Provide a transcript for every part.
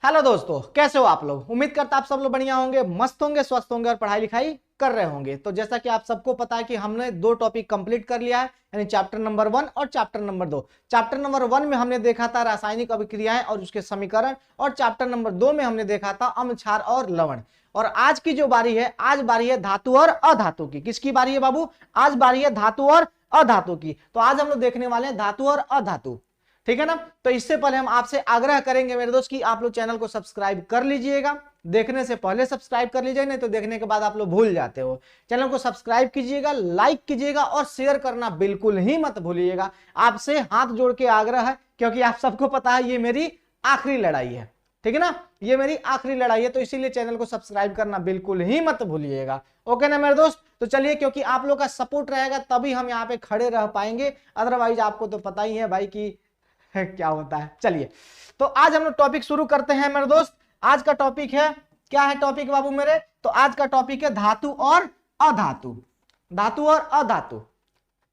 Hello दोस्तों, कैसे हो आप लोग। उम्मीद करता आप सब लोग बढ़िया होंगे, मस्त होंगे, स्वस्थ होंगे और पढ़ाई लिखाई कर रहे होंगे। तो जैसा कि आप सबको पता है कि हमने दो टॉपिक कंप्लीट कर लिया है, यानी चैप्टर नंबर 1 और चैप्टर नंबर 2। चैप्टर नंबर 1 में हमने देखा था रासायनिक अभिक्रियाएं और उसके समीकरण, और चैप्टर नंबर 2 में हमने देखा था अम्ल, क्षार और लवण। और आज की जो बारी है, आज बारी है धातु और अधातु की। किसकी बारी है बाबू? आज बारी है धातु और अधातु की। तो आज हम लोग देखने वाले हैं धातु और अधातु, ठीक है ना। तो इससे पहले हम आपसे आग्रह करेंगे मेरे दोस्त कि आप लोग चैनल को सब्सक्राइब कर लीजिएगा। देखने से पहले सब्सक्राइब कर लीजिएगा, नहीं तो देखने के बाद आप लोग भूल जाते हो। चैनल को सब्सक्राइब कीजिएगा, लाइक कीजिएगा और शेयर करना बिल्कुल ही मत भूलिएगा। आपसे हाथ जोड़ के आग्रह है, क्योंकि आप सबको पता है ये मेरी आखिरी लड़ाई है, ठीक है ना। ये मेरी आखिरी लड़ाई है, तो इसीलिए चैनल को सब्सक्राइब करना बिल्कुल ही मत भूलिएगा। ओके ना मेरे दोस्त। तो चलिए, क्योंकि आप लोग का सपोर्ट रहेगा तभी हम यहाँ पे खड़े रह पाएंगे, अदरवाइज आपको तो पता ही है भाई कि क्या होता है। चलिए, तो आज हम लोग टॉपिक शुरू करते हैं मेरे दोस्त। आज का टॉपिक है, क्या है टॉपिक बाबू मेरे? तो आज का टॉपिक है धातु और अधातु। धातु और अधातु,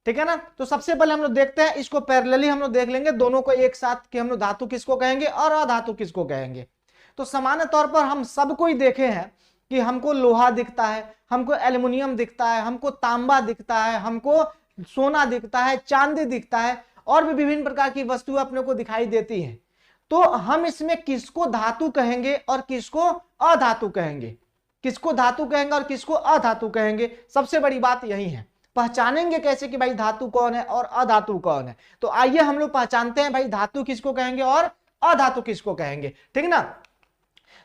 ठीक है ना। तो सबसे पहले हम लोग देखते हैं, इसको पैरेलली हम लोग देख लेंगे दोनों को एक साथ कि हम लोग धातु किसको कहेंगे और अधातु किसको कहेंगे। तो सामान्य तौर पर हम सबको ही देखे हैं कि हमको लोहा दिखता है, हमको एल्युमिनियम दिखता है, हमको तांबा दिखता है, हमको सोना दिखता है, चांदी दिखता है, और भी विभिन्न प्रकार की वस्तुएं अपने को दिखाई देती हैं। तो हम इसमें किसको धातु कहेंगे और किसको अधातु कहेंगे? किसको धातु कहेंगे और किसको अधातु कहेंगे? सबसे बड़ी बात यही है। पहचानेंगे कैसे कि भाई धातु कौन है और अधातु कौन है? तो आइए हम लोग पहचानते हैं भाई धातु किसको कहेंगे और अधातु किसको कहेंगे, ठीक ना।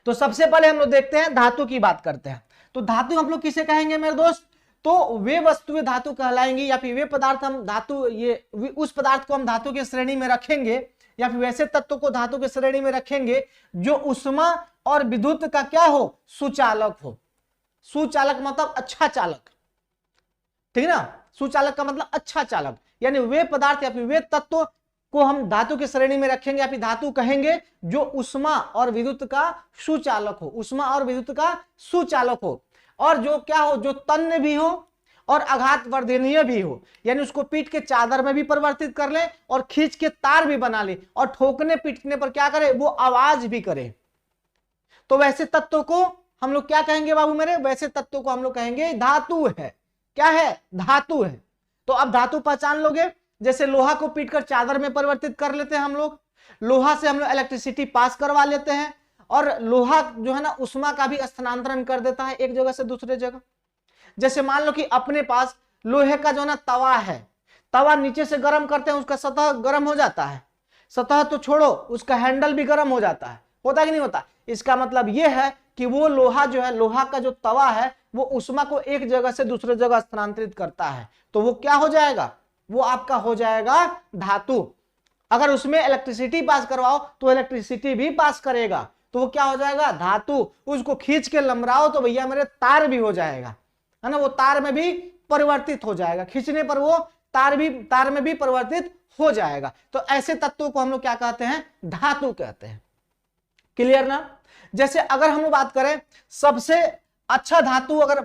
तो सबसे पहले हम लोग देखते हैं, धातु की बात करते हैं। तो धातु हम लोग किसे कहेंगे मेरे दोस्त? तो वे वस्तुएं धातु कहलाएंगी, या फिर वे पदार्थ हम धातु, ये उस पदार्थ को हम धातु की श्रेणी में रखेंगे, या फिर वैसे तत्व को धातु की श्रेणी में रखेंगे जो उष्मा और विद्युत का क्या हो? सुचालक हो। सुचालक मतलब अच्छा चालक, ठीक है ना। सुचालक का मतलब अच्छा चालक, यानी वे पदार्थ या फिर वे तत्व को हम धातु की श्रेणी में रखेंगे या फिर धातु कहेंगे जो उष्मा और विद्युत का सुचालक हो। उष्मा और विद्युत का सुचालक हो, और जो क्या हो? जो तन्य भी हो और आघात वर्धनीय भी हो, यानी उसको पीट के चादर में भी परिवर्तित कर ले और खींच के तार भी बना ले, और ठोकने पीटने पर क्या करे? वो आवाज भी करे। तो वैसे तत्व को हम लोग क्या कहेंगे बाबू मेरे? वैसे तत्व को हम लोग कहेंगे धातु है। क्या है? धातु है। तो अब धातु पहचान लोगे। जैसे लोहा को पीट कर चादर में परिवर्तित कर लेते हैं हम लोग, लोहा से हम लोग इलेक्ट्रिसिटी पास करवा लेते हैं, और लोहा जो है ना उष्मा का भी स्थानांतरण कर देता है एक जगह से दूसरे जगह। जैसे मान लो कि अपने पास लोहे का जो है ना तवा है, तवा नीचे से गर्म करते हैं, उसका सतह गर्म हो जाता है। सतह तो छोड़ो, उसका हैंडल भी गर्म हो जाता है। होता कि नहीं होता? इसका मतलब यह है कि वो लोहा जो है, लोहा का जो तवा है, वो उष्मा को एक जगह से दूसरे जगह स्थानांतरित करता है। तो वो क्या हो जाएगा? वो आपका हो जाएगा धातु। अगर उसमें इलेक्ट्रिसिटी पास करवाओ तो इलेक्ट्रिसिटी भी पास करेगा, तो वो क्या हो जाएगा? धातु। उसको खींच के लमराओ तो भैया मेरे तार भी हो जाएगा, है ना। वो तार में भी परिवर्तित हो जाएगा, खींचने पर वो तार में भी परिवर्तित हो जाएगा। तो ऐसे तत्वों को हम लोग क्या कहते हैं? धातु कहते हैं। क्लियर ना। जैसे अगर हम लोग बात करें सबसे अच्छा धातु, अगर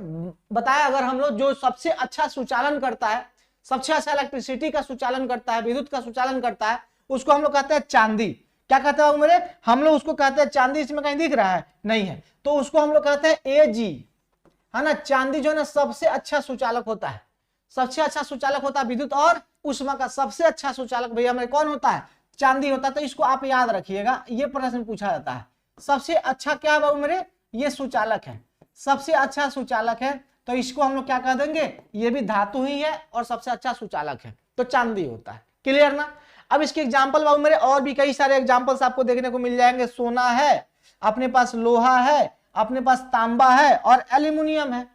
बताया, अगर हम लोग जो सबसे अच्छा सुचालन करता है, सबसे अच्छा इलेक्ट्रिसिटी का सुचालन करता है, विद्युत का सुचालन करता है, उसको हम लोग कहते हैं चांदी। क्या कहते हैं मेरे? हम लोग उसको कहते हैं चांदी। इसमें कहीं दिख रहा है? नहीं है। तो उसको हम लोग कहते हैं Ag, है ना। चांदी जो है ना सबसे अच्छा सुचालक होता है। सबसे अच्छा सुचालक होता है विद्युत और उष्मा का। सबसे अच्छा सुचालक भैया मेरे कौन होता है? चांदी होता है। तो इसको आप याद रखिएगा, ये प्रश्न पूछा जाता है। सबसे अच्छा क्या है बाबू मेरे? ये सुचालक है, सबसे अच्छा सुचालक है। तो इसको हम लोग क्या कह देंगे? ये भी धातु ही है और सबसे अच्छा सुचालक है, तो चांदी होता है। क्लियर ना। अब इसके एग्जाम्पल बाबू मेरे और भी कई सारे एग्जाम्पल्स आपको देखने को मिल जाएंगे। सोना है अपने पास, लोहा है अपने पास, तांबा है और एल्यूमिनियम है,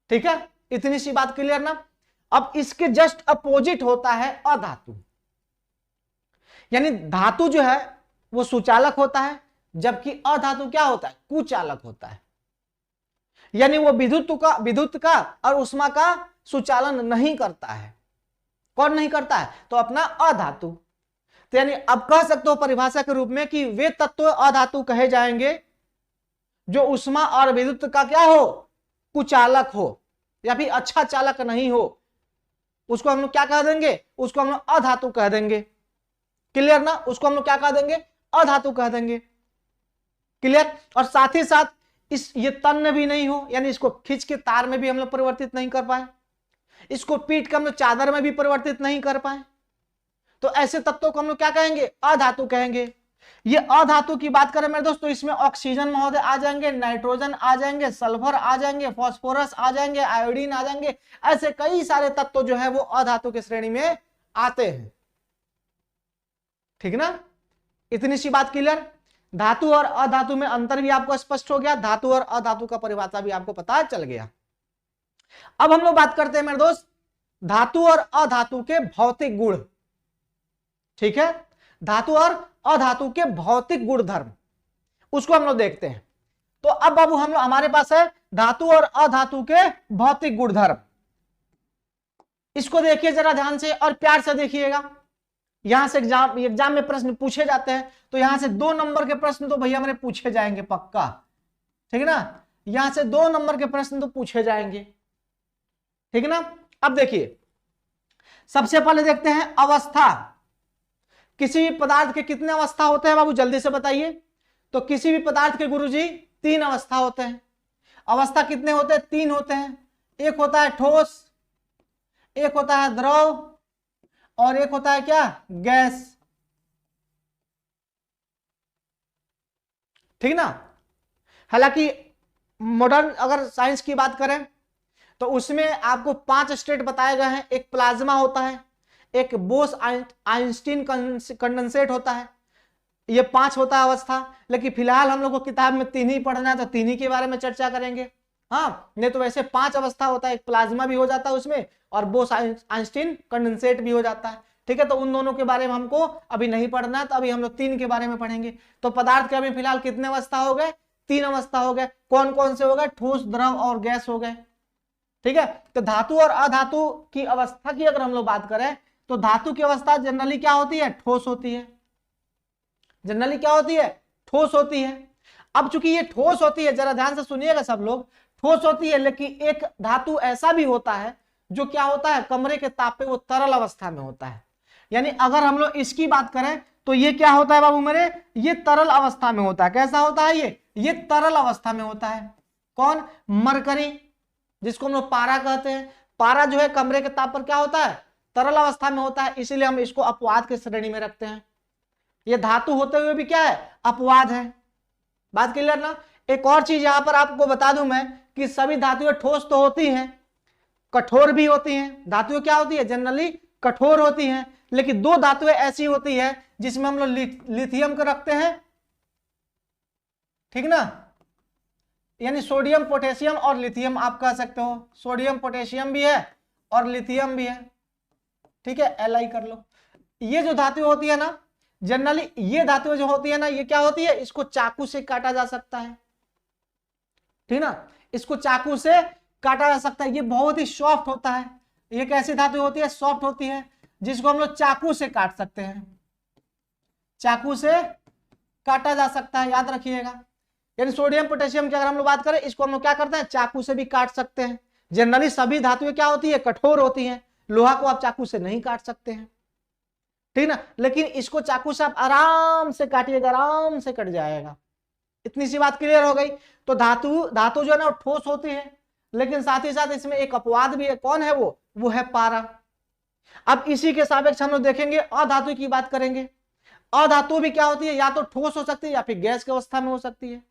ठीक है। इतनी सी बात क्लियर ना। अब इसके जस्ट अपोजिट होता है अधातु, यानी धातु जो है वो सुचालक होता है, जबकि अधातु क्या होता है? कुचालक होता है। यानी वो विद्युत का और उष्मा का सुचालन नहीं करता है। कौन नहीं करता है? तो अपना अधातु। तो यानी अब कह सकते हो परिभाषा के रूप में कि वे तत्व अधातु कहे जाएंगे जो उष्मा और विद्युत का क्या हो? कुचालक हो, या फिर अच्छा चालक नहीं हो। उसको हम लोग क्या कह देंगे? उसको हम लोग अधातु कह देंगे। क्लियर ना। उसको हम लोग क्या कह देंगे? अधातु कह देंगे। क्लियर। और साथ ही साथ इस ये तन्य भी नहीं हो, यानी इसको खींच के तार में भी हम लोग परिवर्तित नहीं कर पाए, इसको पीट के हम लोग चादर में भी परिवर्तित नहीं कर पाए, तो ऐसे तत्वों को हम लोग क्या कहेंगे, अधातु कहेंगे। ये अधातु की बात करें मेरे दोस्तों, इसमें ऑक्सीजन महोदय आ जाएंगे, नाइट्रोजन आ जाएंगे, सल्फर आ जाएंगे, फास्फोरस आ जाएंगे, आयोडीन आ जाएंगे, ऐसे कई सारे तत्व जो है वो अधातु की श्रेणी में आते हैं। ठीक ना, इतनी सी बात क्लियर। धातु और अधातु में अंतर भी आपको स्पष्ट हो गया, धातु और अधातु का परिभाषा भी आपको पता चल गया। अब हम लोग बात करते हैं मेरे दोस्त धातु और अधातु के भौतिक गुण। ठीक है, धातु और अधातु के भौतिक गुणधर्म, उसको हम लोग देखते हैं। तो अब बाबू हम लोग हमारे पास है धातु और अधातु के भौतिक गुणधर्म। इसको देखिए जरा ध्यान से और प्यार से देखिएगा। यहां से एग्जाम में प्रश्न पूछे जाते हैं, तो यहां से 2 नंबर के प्रश्न तो भैया मेरे पूछे जाएंगे पक्का। ठीक है ना, यहां से 2 नंबर के प्रश्न तो पूछे जाएंगे। ठीक है ना। अब देखिए सबसे पहले देखते हैं अवस्था। किसी भी पदार्थ के कितने अवस्था होते हैं बाबू, जल्दी से बताइए। तो किसी भी पदार्थ के गुरुजी 3 अवस्था होते हैं। अवस्था कितने होते हैं, 3 होते हैं। एक होता है ठोस, एक होता है द्रव, और एक होता है क्या, गैस। ठीक ना। हालांकि मॉडर्न अगर साइंस की बात करें तो उसमें आपको 5 स्टेट बताए गए हैं। एक प्लाज्मा होता है, एक बोस आइंस्टीन कंडेंसेट होता है, ये 5 होता है अवस्था। लेकिन फिलहाल हम लोग को किताब में 3 ही पढ़ना है, तो 3 ही के बारे में चर्चा करेंगे। हाँ, नहीं तो वैसे 5 अवस्था होता है, एक प्लाज्मा भी हो जाता है उसमें, और बोस आइंस्टीन कंडेंसेट भी हो जाता है। ठीक है, तो उन दोनों के बारे में हमको अभी नहीं पढ़ना है, तो अभी हम लोग 3 के बारे में पढ़ेंगे। तो पदार्थ के अभी फिलहाल कितने अवस्था हो गए, 3 अवस्था हो गए। कौन कौन से हो गए, ठोस, द्रव और गैस हो गए। ठीक है, तो धातु और अधातु की अवस्था की अगर हम लोग बात करें तो धातु की अवस्था जनरली क्या होती है, ठोस होती है। जनरली क्या होती है, ठोस होती है। अब चूंकि ये ठोस होती है, जरा ध्यान से सुनिएगा सब लोग, ठोस होती है, लेकिन एक धातु ऐसा भी होता है जो क्या होता है, कमरे के ताप पे वो तरल अवस्था में होता है। यानी अगर हम लोग इसकी बात करें तो ये क्या होता है बाबू मेरे, ये तरल अवस्था में होता है। कैसा होता है ये तरल अवस्था में होता है। कौन, मरकरी, जिसको हम लोग पारा कहते हैं। पारा जो है कमरे के ताप पर क्या होता है, तरल अवस्था में होता है, इसीलिए हम इसको अपवाद की श्रेणी में रखते हैं। ये धातु होते हुए भी क्या है, अपवाद है। बात क्लियर ना। एक और चीज यहां पर आपको बता दूं मैं कि सभी धातुएं ठोस तो होती हैं, कठोर भी होती हैं। धातुएं क्या होती है, जनरली कठोर होती हैं, लेकिन 2 धातुएं ऐसी होती है जिसमें हम लोग लिथियम को रखते हैं। ठीक ना, यानी सोडियम पोटेशियम और लिथियम आप कह सकते हो। सोडियम पोटेशियम भी है और लिथियम भी है। ठीक है, Li कर लो। ये जो धातु होती है ना, जनरली ये धातु जो होती है ना, ये क्या होती है, इसको चाकू से काटा जा सकता है। ठीक ना, इसको चाकू से काटा जा सकता है। ये बहुत ही सॉफ्ट होता है। ये कैसी धातु होती है, सॉफ्ट होती है, जिसको हम लोग चाकू से काट सकते हैं। चाकू से काटा जा सकता है, याद रखिएगा। यानी सोडियम पोटेशियम की अगर हम लोग बात करें, इसको हम लोग क्या करते हैं, चाकू से भी काट सकते हैं। जनरली सभी धातुएं क्या होती है, कठोर होती हैं। लोहा को आप चाकू से नहीं काट सकते हैं। ठीक ना, लेकिन इसको चाकू से आप आराम से काटिएगा, आराम से कट जाएगा। इतनी सी बात क्लियर हो गई। तो धातु जो है ना ठोस होती है, लेकिन साथ ही साथ इसमें एक अपवाद भी है। कौन है वो है पारा। अब इसी के सापेक्ष हम लोग देखेंगे अधातु की बात करेंगे। अधातु भी क्या होती है, या तो ठोस हो सकती है या फिर गैस की अवस्था में हो सकती है।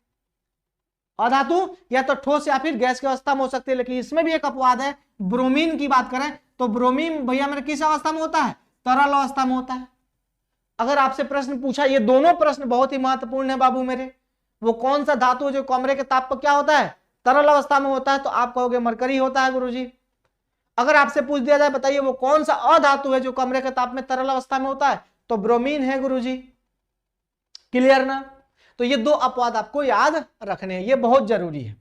अधातु या तो ठोस या फिर गैस की अवस्था में हो सकती है, लेकिन इसमें भी एक अपवाद है। ब्रोमीन की बात करें तो ब्रोमीन भैया मेरे किस अवस्था में होता है, तरल अवस्था में होता है। अगर आपसे प्रश्न पूछा, ये दोनों प्रश्न बहुत ही महत्वपूर्ण है बाबू मेरे, वो कौन सा धातु जो कमरे के ताप पर क्या होता है, तरल अवस्था में होता है, तो आप कहोगे मरकरी होता है गुरुजी। अगर आपसे पूछ दिया जाए बताइए वो कौन सा अधातु है जो कमरे के ताप में तरल अवस्था में होता है, तो ब्रोमीन है गुरुजी। क्लियर ना। तो ये 2 अपवाद आपको याद रखने हैं, ये बहुत जरूरी है।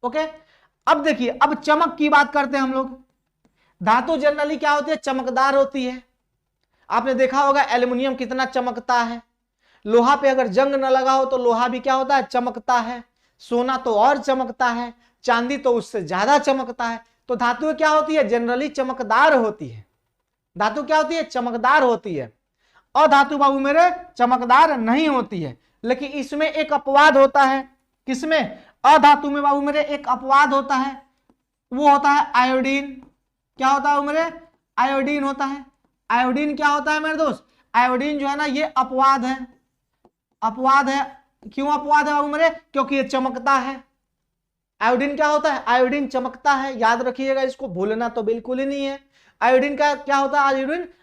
ओके, अब देखिए, अब चमक की बात करते हैं हम लोग। धातु जनरली क्या होती है, चमकदार होती है। आपने देखा होगा एल्युमिनियम कितना चमकता है। लोहा पे अगर जंग न लगा हो तो लोहा भी क्या होता है, चमकता है। सोना तो और चमकता है, चांदी तो उससे ज्यादा चमकता है। तो धातु क्या होती है, जनरली चमकदार होती है। धातु क्या होती है, चमकदार होती है। अधातु बाबू मेरे चमकदार नहीं होती है, लेकिन इसमें एक अपवाद होता है। किसमें? अधातु में बाबू मेरे एक अपवाद होता है, वो होता है आयोडीन। क्या होता है मेरे? आयोडीन होता है। आयोडीन क्या होता है मेरे दोस्त? आयोडीन जो है ना ये अपवाद है। अपवाद है। क्यों अपवाद है बाबू मेरे? क्योंकि ये चमकता है। आयोडीन क्या होता है? आयोडीन चमकता है, याद रखिएगा, इसको भूलना तो बिल्कुल ही नहीं है। आयोडीन का क्या होता है?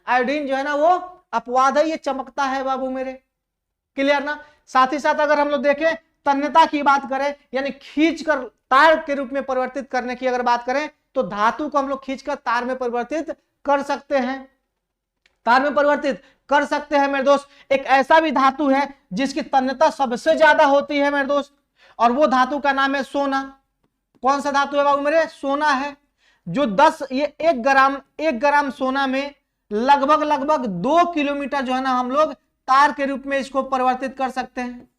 आयोडीन जो है ना वो अपवाद है, ये चमकता है बाबू मेरे। क्लियर ना? साथ ही साथ अगर हम लोग देखें तन्यता की बात करें, यानी खींचकर तार के रूप में परिवर्तित करने की अगर बात करें, तो धातु को हम लोग खींचकर तार में परिवर्तित कर सकते हैं। तार में परिवर्तित कर सकते हैं मेरे दोस्त। एक ऐसा भी धातु है जिसकी तन्यता सबसे ज्यादा होती है मेरे दोस्त, और वो धातु का नाम है सोना। कौन सा धातु है बाबू मेरे? सोना है। जो 1 ग्राम सोना में लगभग 2 किलोमीटर जो है ना हम लोग तार के रूप में इसको परिवर्तित कर सकते हैं।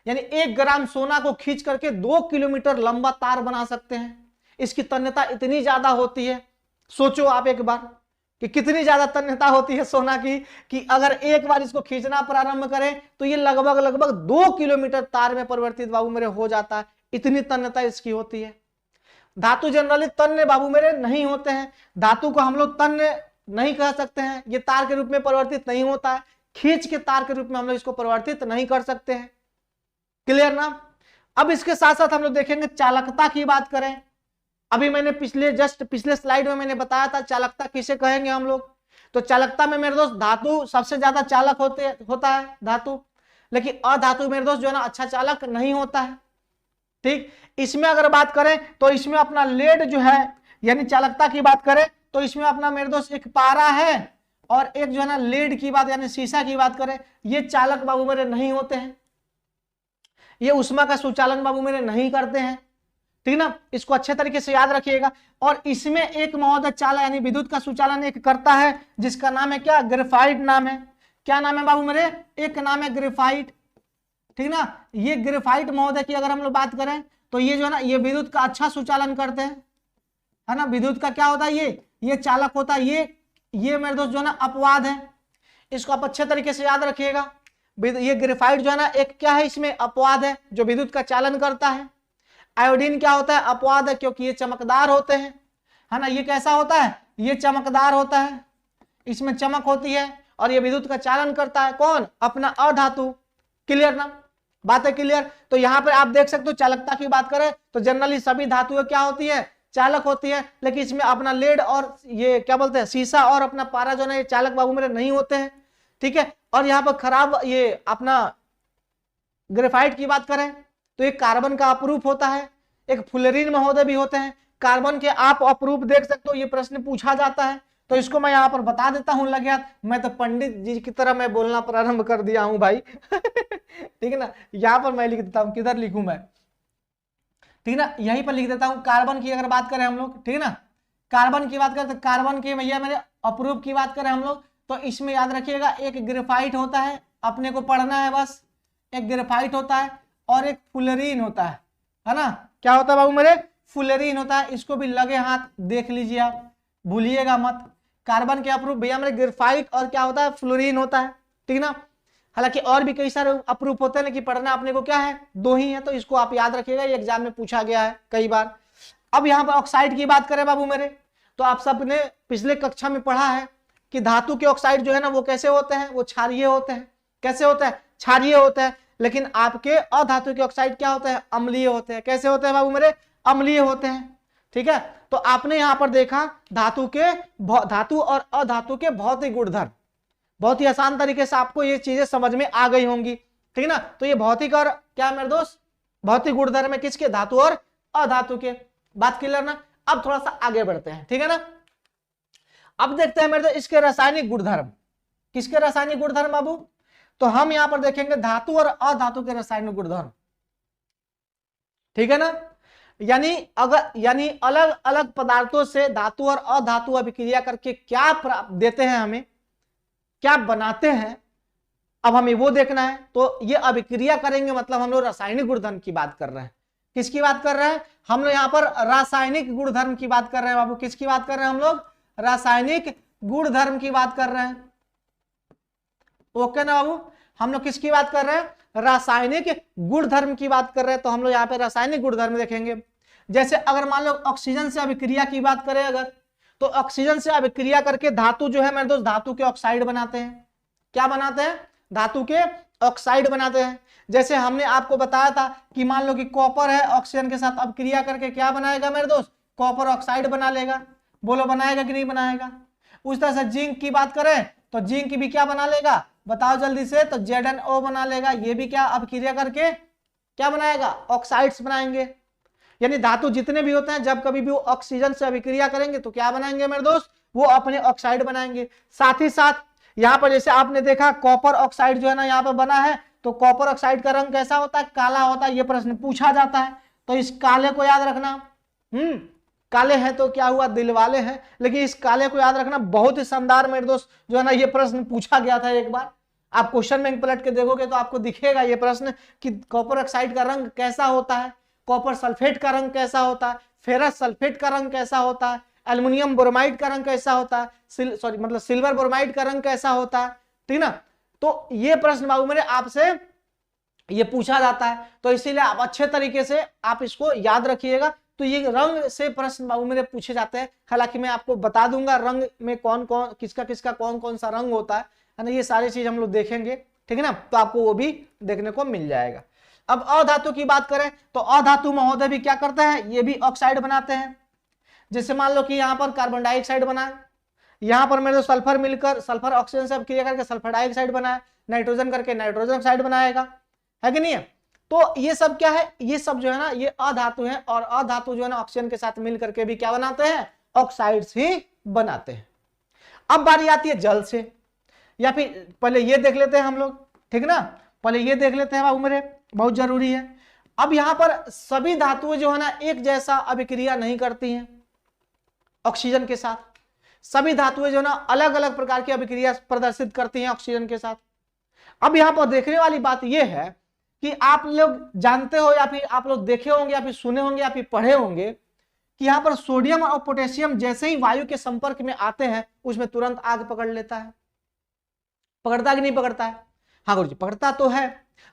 यानी 1 ग्राम सोना को खींच करके 2 किलोमीटर लंबा तार बना सकते हैं। इसकी तन्यता इतनी ज्यादा होती है। सोचो आप एक बार कि कितनी ज्यादा तन्यता होती है सोना की, कि अगर एक बार इसको खींचना प्रारंभ करें तो ये लगभग 2 किलोमीटर तार में परिवर्तित बाबू मेरे हो जाता है। इतनी तन्यता इसकी होती है। धातु जनरली तन्य बाबू मेरे नहीं होते हैं। धातु को हम लोग तन्य नहीं कह सकते हैं, ये तार के रूप में परिवर्तित नहीं होता है। खींच के तार के रूप में हम लोग इसको परिवर्तित नहीं कर सकते हैं। क्लियर ना? अब इसके साथ साथ हम लोग देखेंगे चालकता की बात करें। अभी मैंने पिछले स्लाइड में मैंने बताया था चालकता किसे कहेंगे हम लोग। तो चालकता में मेरे दोस्त धातु सबसे ज्यादा चालक होता है धातु, लेकिन अधातु मेरे दोस्त जो है ना अच्छा चालक नहीं होता है। ठीक, इसमें अगर बात करें तो इसमें अपना लेड जो है, यानी चालकता की बात करें तो इसमें अपना मेरे दोस्त एक पारा है और एक जो है ना लेड की बात यानी शीशा की बात करें, ये चालक बाबू मेरे नहीं होते हैं। ये उष्मा का सुचालन बाबू मेरे नहीं करते हैं। ठीक ना? इसको अच्छे तरीके से याद रखिएगा। और इसमें एक महोदय चालक यानी विद्युत का सुचालन एक करता है जिसका नाम है क्या? ग्रेफाइट नाम है। क्या नाम है बाबू मेरे? एक नाम है ग्रेफाइट। ठीक ना? ये ग्रेफाइट महोदय की अगर हम लोग बात करें तो ये जो है ना ये विद्युत का अच्छा सुचालन करते हैं, है ना। विद्युत का क्या होता है? ये चालक होता है। ये मेरे दोस्त जो है ना अपवाद है। इसको आप अच्छे तरीके से याद रखिएगा। ये ग्रेफाइट जो है ना एक क्या है? इसमें अपवाद है जो विद्युत का चालन करता है। आयोडीन क्या होता है? अपवाद है क्योंकि ये चमकदार होते हैं, है ना। ये कैसा होता है? ये चमकदार होता है, इसमें चमक होती है और ये विद्युत का चालन करता है। कौन? अपना अधातु। क्लियर ना? बात है क्लियर? तो यहां पर आप देख सकते हो चालकता की बात करें तो जनरली सभी धातुएं क्या होती है? चालक होती है। लेकिन इसमें अपना लेड और ये क्या बोलते हैं शीशा और अपना पारा जो है ये चालक बाबू मेरे नहीं होते हैं। ठीक है। और यहाँ पर खराब ये अपना ग्रेफाइट की बात करें तो एक कार्बन का अपरूप होता है, एक फ्लोरीन महोदय भी होते हैं। कार्बन के आप अपरूप देख सकते हो, ये प्रश्न पूछा जाता है तो इसको मैं यहाँ पर बता देता हूँ लगे। मैं तो पंडित जी की तरह मैं बोलना प्रारंभ कर दिया हूँ भाई। ठीक है ना? यहाँ पर मैं लिख देता हूँ, किधर लिखूं मैं? ठीक ना, यहीं पर लिख देता हूँ। कार्बन की अगर बात करें हम लोग, ठीक है ना, कार्बन की बात करें तो कार्बन के भैया मेरे अपरूप की बात करें हम लोग तो इसमें याद रखिएगा एक ग्रेफाइट होता है, अपने को पढ़ना है बस। एक ग्रेफाइट होता है और एक फ्लोरीन होता है ना। क्या होता है बाबू मेरे? फ्लोरीन होता है। इसको भी लगे हाथ देख लीजिए आप, भूलिएगा मत। कार्बन के अपरूप भैया मेरे ग्रेफाइट और क्या होता है? फ्लोरीन होता है। ठीक ना? हालांकि और भी कई सारे अपरूप होते हैं लेकिन पढ़ना अपने को क्या है? 2 ही है, तो इसको आप याद रखिएगा, ये एग्जाम में पूछा गया है कई बार। अब यहाँ पर ऑक्साइड की बात करें बाबू मेरे तो आप सबने पिछले कक्षा में पढ़ा है कि धातु के ऑक्साइड जो है ना वो कैसे होते हैं? वो क्षारीय होते हैं। कैसे होते हैं? क्षारीय होते हैं। लेकिन आपके अधातु के ऑक्साइड क्या होते हैं? अम्लीय होते हैं। कैसे होते हैं बाबू मेरे? अम्लीय होते हैं। ठीक है। तो आपने यहां पर देखा धातु और अधातु के भौतिक गुणधर्म, बहुत ही आसान तरीके से आपको ये चीजें समझ में आ गई होंगी। ठीक ना? तो ये भौतिक और क्या मेरे दोस्त? भौतिक गुणधर्म है किसके? धातु और अधातु के। बात क्लियर ना? अब थोड़ा सा आगे बढ़ते हैं। ठीक है ना? अब देखते हैं मेरे दोस्त इसके रासायनिक गुणधर्म। किसके रासायनिक गुणधर्म बाबू? तो हम यहां पर देखेंगे धातु और अधातु के रासायनिक गुणधर्म। ठीक है ना? यानी अलग अलग पदार्थों से धातु और अधातु अभिक्रिया करके क्या देते हैं हमें, क्या बनाते हैं, अब हमें वो देखना है। तो ये अभिक्रिया करेंगे मतलब हम लोग रासायनिक गुणधर्म की बात कर रहे हैं। किसकी बात कर रहे हैं? हम लोग यहाँ पर रासायनिक गुणधर्म की बात कर रहे हैं बाबू। किसकी बात कर रहे हैं हम लोग? रासायनिक गुणधर्म की बात कर रहे हैं। ओके ना बाबू? हम लोग किसकी बात कर रहे हैं? रासायनिक गुणधर्म की बात कर रहे हैं तो हम लोग यहाँ पे रासायनिक गुणधर्म देखेंगे। जैसे अगर मान लो ऑक्सीजन से अभिक्रिया की बात करें अगर, तो ऑक्सीजन से अभिक्रिया करके धातु जो है मेरे दोस्त धातु के ऑक्साइड बनाते हैं। क्या बनाते हैं? धातु के ऑक्साइड बनाते हैं। जैसे हमने आपको बताया था कि मान लो कि कॉपर है, ऑक्सीजन के साथ अभिक्रिया करके क्या बनाएगा मेरे दोस्त? कॉपर ऑक्साइड बना लेगा। बोलो बनाएगा कि नहीं बनाएगा? उस तरह से जिंक की बात करें तो जिंक भी क्या बना लेगा? बताओ जल्दी से। तो ZnO बना लेगा। ये भी क्या अभिक्रिया करके क्या बनाएगा? ऑक्साइड्स बनाएंगे। यानी धातु जितने भी होते हैं जब कभी भी वो ऑक्सीजन से अभिक्रिया करेंगे तो क्या बनाएंगे मेरे दोस्त? वो अपने ऑक्साइड बनाएंगे। साथ ही साथ यहाँ पर जैसे आपने देखा कॉपर ऑक्साइड जो है ना यहाँ पर बना है, तो कॉपर ऑक्साइड का रंग कैसा होता है? काला होता है। ये प्रश्न पूछा जाता है तो इस काले को याद रखना। काले हैं तो क्या हुआ? दिल वाले हैं। लेकिन इस काले को याद रखना, बहुत ही शानदार मेरे दोस्त जो है ना ये प्रश्न पूछा गया था एक बार। आप क्वेश्चन बैंक पलट के देखोगे तो आपको दिखेगा ये प्रश्न कि कॉपर ऑक्साइड का रंग कैसा होता है, कॉपर सल्फेट का रंग कैसा होता है, फेरस सल्फेट का रंग कैसा होता है, एल्युमिनियम ब्रोमाइड का रंग कैसा होता है, सिल्वर ब्रोमाइड का रंग कैसा होता है। ठीक ना? तो ये प्रश्न बाबू मेरे आपसे ये पूछा जाता है, तो इसीलिए आप अच्छे तरीके से आप इसको याद रखिएगा। तो ये रंग से प्रश्न बाबू मेरे पूछे जाते हैं। हालांकि मैं आपको बता दूंगा रंग में कौन कौन किसका किसका कौन कौन सा रंग होता है ना, ये सारी चीज हम लोग देखेंगे। ठीक है ना? तो आपको वो भी देखने को मिल जाएगा। अब अधातु की बात करें तो अधातु महोदय भी क्या करते हैं? ये भी ऑक्साइड बनाते हैं। जैसे मान लो कि यहाँ पर कार्बन डाइऑक्साइड बना, यहाँ पर मेरे सल्फर मिलकर सल्फर ऑक्सीजन से अभिक्रिया करके सल्फर डाइऑक्साइड बनाया, नाइट्रोजन करके नाइट्रोजन ऑक्साइड बनाएगा, है कि नहीं है? तो ये सब क्या है? ये सब जो है ना ये अधातु है, और अधातु जो है ना ऑक्सीजन के साथ मिल करके भी क्या बनाते हैं? ऑक्साइड्स ही बनाते हैं। अब बारी आती है जल से, या फिर पहले ये देख लेते हैं हम लोग। ठीक ना? पहले ये देख लेते हैं बाबू मेरे, बहुत जरूरी है। अब यहां पर सभी धातुएं जो है ना एक जैसा अभिक्रिया नहीं करती हैं ऑक्सीजन के साथ। सभी धातुएं जो है ना अलग अलग प्रकार की अभिक्रिया प्रदर्शित करती हैं ऑक्सीजन के साथ। अब यहां पर देखने वाली बात यह है कि आप लोग जानते हो या फिर आप लोग देखे होंगे या फिर सुने होंगे या फिर पढ़े होंगे कि यहां पर सोडियम और पोटेशियम जैसे ही वायु के संपर्क में आते हैं उसमें तुरंत आग पकड़ लेता है। पकड़ता कि नहीं पकड़ता है? हाँ गुरुजी पकड़ता तो है।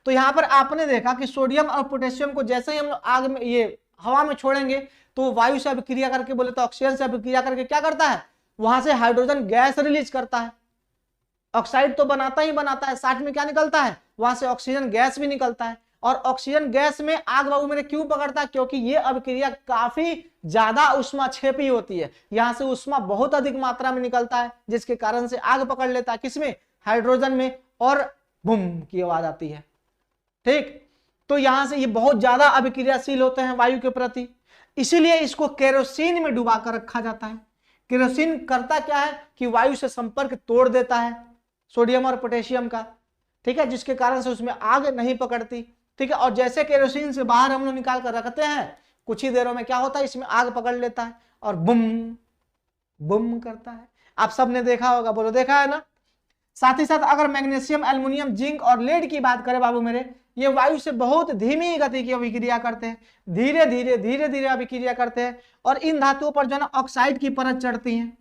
तो यहां पर आपने देखा कि सोडियम और पोटेशियम को जैसे ही हम लोग आग में ये हवा में छोड़ेंगे तो वायु से अभिक्रिया करके बोले तो ऑक्सीजन से अभिक्रिया करके क्या करता है? वहां से हाइड्रोजन गैस रिलीज करता है। ऑक्साइड तो बनाता ही बनाता है, साथ में क्या निकलता है? वहां से ऑक्सीजन गैस भी निकलता है। और ऑक्सीजन गैस में आग बाबू मेरे क्यों पकड़ता है? क्योंकि ये अभिक्रिया काफी ज्यादा उष्माक्षेपी होती है। यहां से उष्मा बहुत अधिक मात्रा में निकलता है जिसके कारण से आग पकड़ लेता है। किसमें? हाइड्रोजन में। और बूम की आवाज आती है। ठीक? तो यहां से ये बहुत ज्यादा अभिक्रियाशील होते हैं वायु के प्रति, इसीलिए इसको केरोसिन में डुबा कर रखा जाता है। केरोसिन करता क्या है कि वायु से संपर्क तोड़ देता है सोडियम और पोटेशियम का। ठीक है? जिसके कारण से उसमें आग नहीं पकड़ती। ठीक है? और जैसे केरोसिन से बाहर हम लोग निकाल कर रखते हैं कुछ ही देरों में क्या होता है? इसमें आग पकड़ लेता है और बुम बुम करता है। आप सबने देखा होगा, बोलो देखा है ना? साथ ही साथ अगर मैग्नीशियम, एल्युमिनियम, जिंक और लेड की बात करें बाबू मेरे, ये वायु से बहुत धीमी गति की अभिक्रिया करते हैं, धीरे धीरे अभिक्रिया करते हैं। और इन धातुओं पर जो है ना ऑक्साइड की परत चढ़ती है।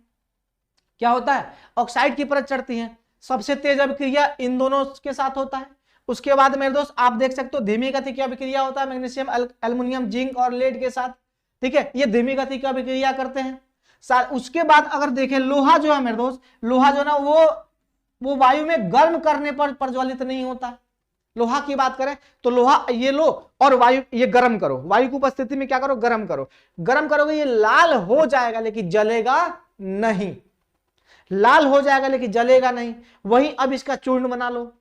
क्या होता है? ऑक्साइड की परत चढ़ती है। सबसे तेज अभिक्रिया इन दोनों के साथ होता है। उसके बाद मेरे दोस्त आप देख सकते हो धीमी गति की अभिक्रिया होता है मैग्नीशियम, एल्युमिनियम, जिंक और लेड के साथ। ठीक है? ये धीमी गति की अभिक्रिया करते हैं। उसके बाद अगर देखें लोहा जो है मेरे दोस्त, लोहा जो है ना वो वायु में गर्म करने पर प्रज्वलित नहीं होता। लोहा की बात करें तो लोहा ये लो और वायु ये गर्म करो, वायु की उपस्थिति में क्या करो? गर्म करो। गर्म करोगे ये लाल हो जाएगा लेकिन जलेगा नहीं। लाल हो जाएगा लेकिन जलेगा नहीं। वही अब इसका चूर्ण बना लो,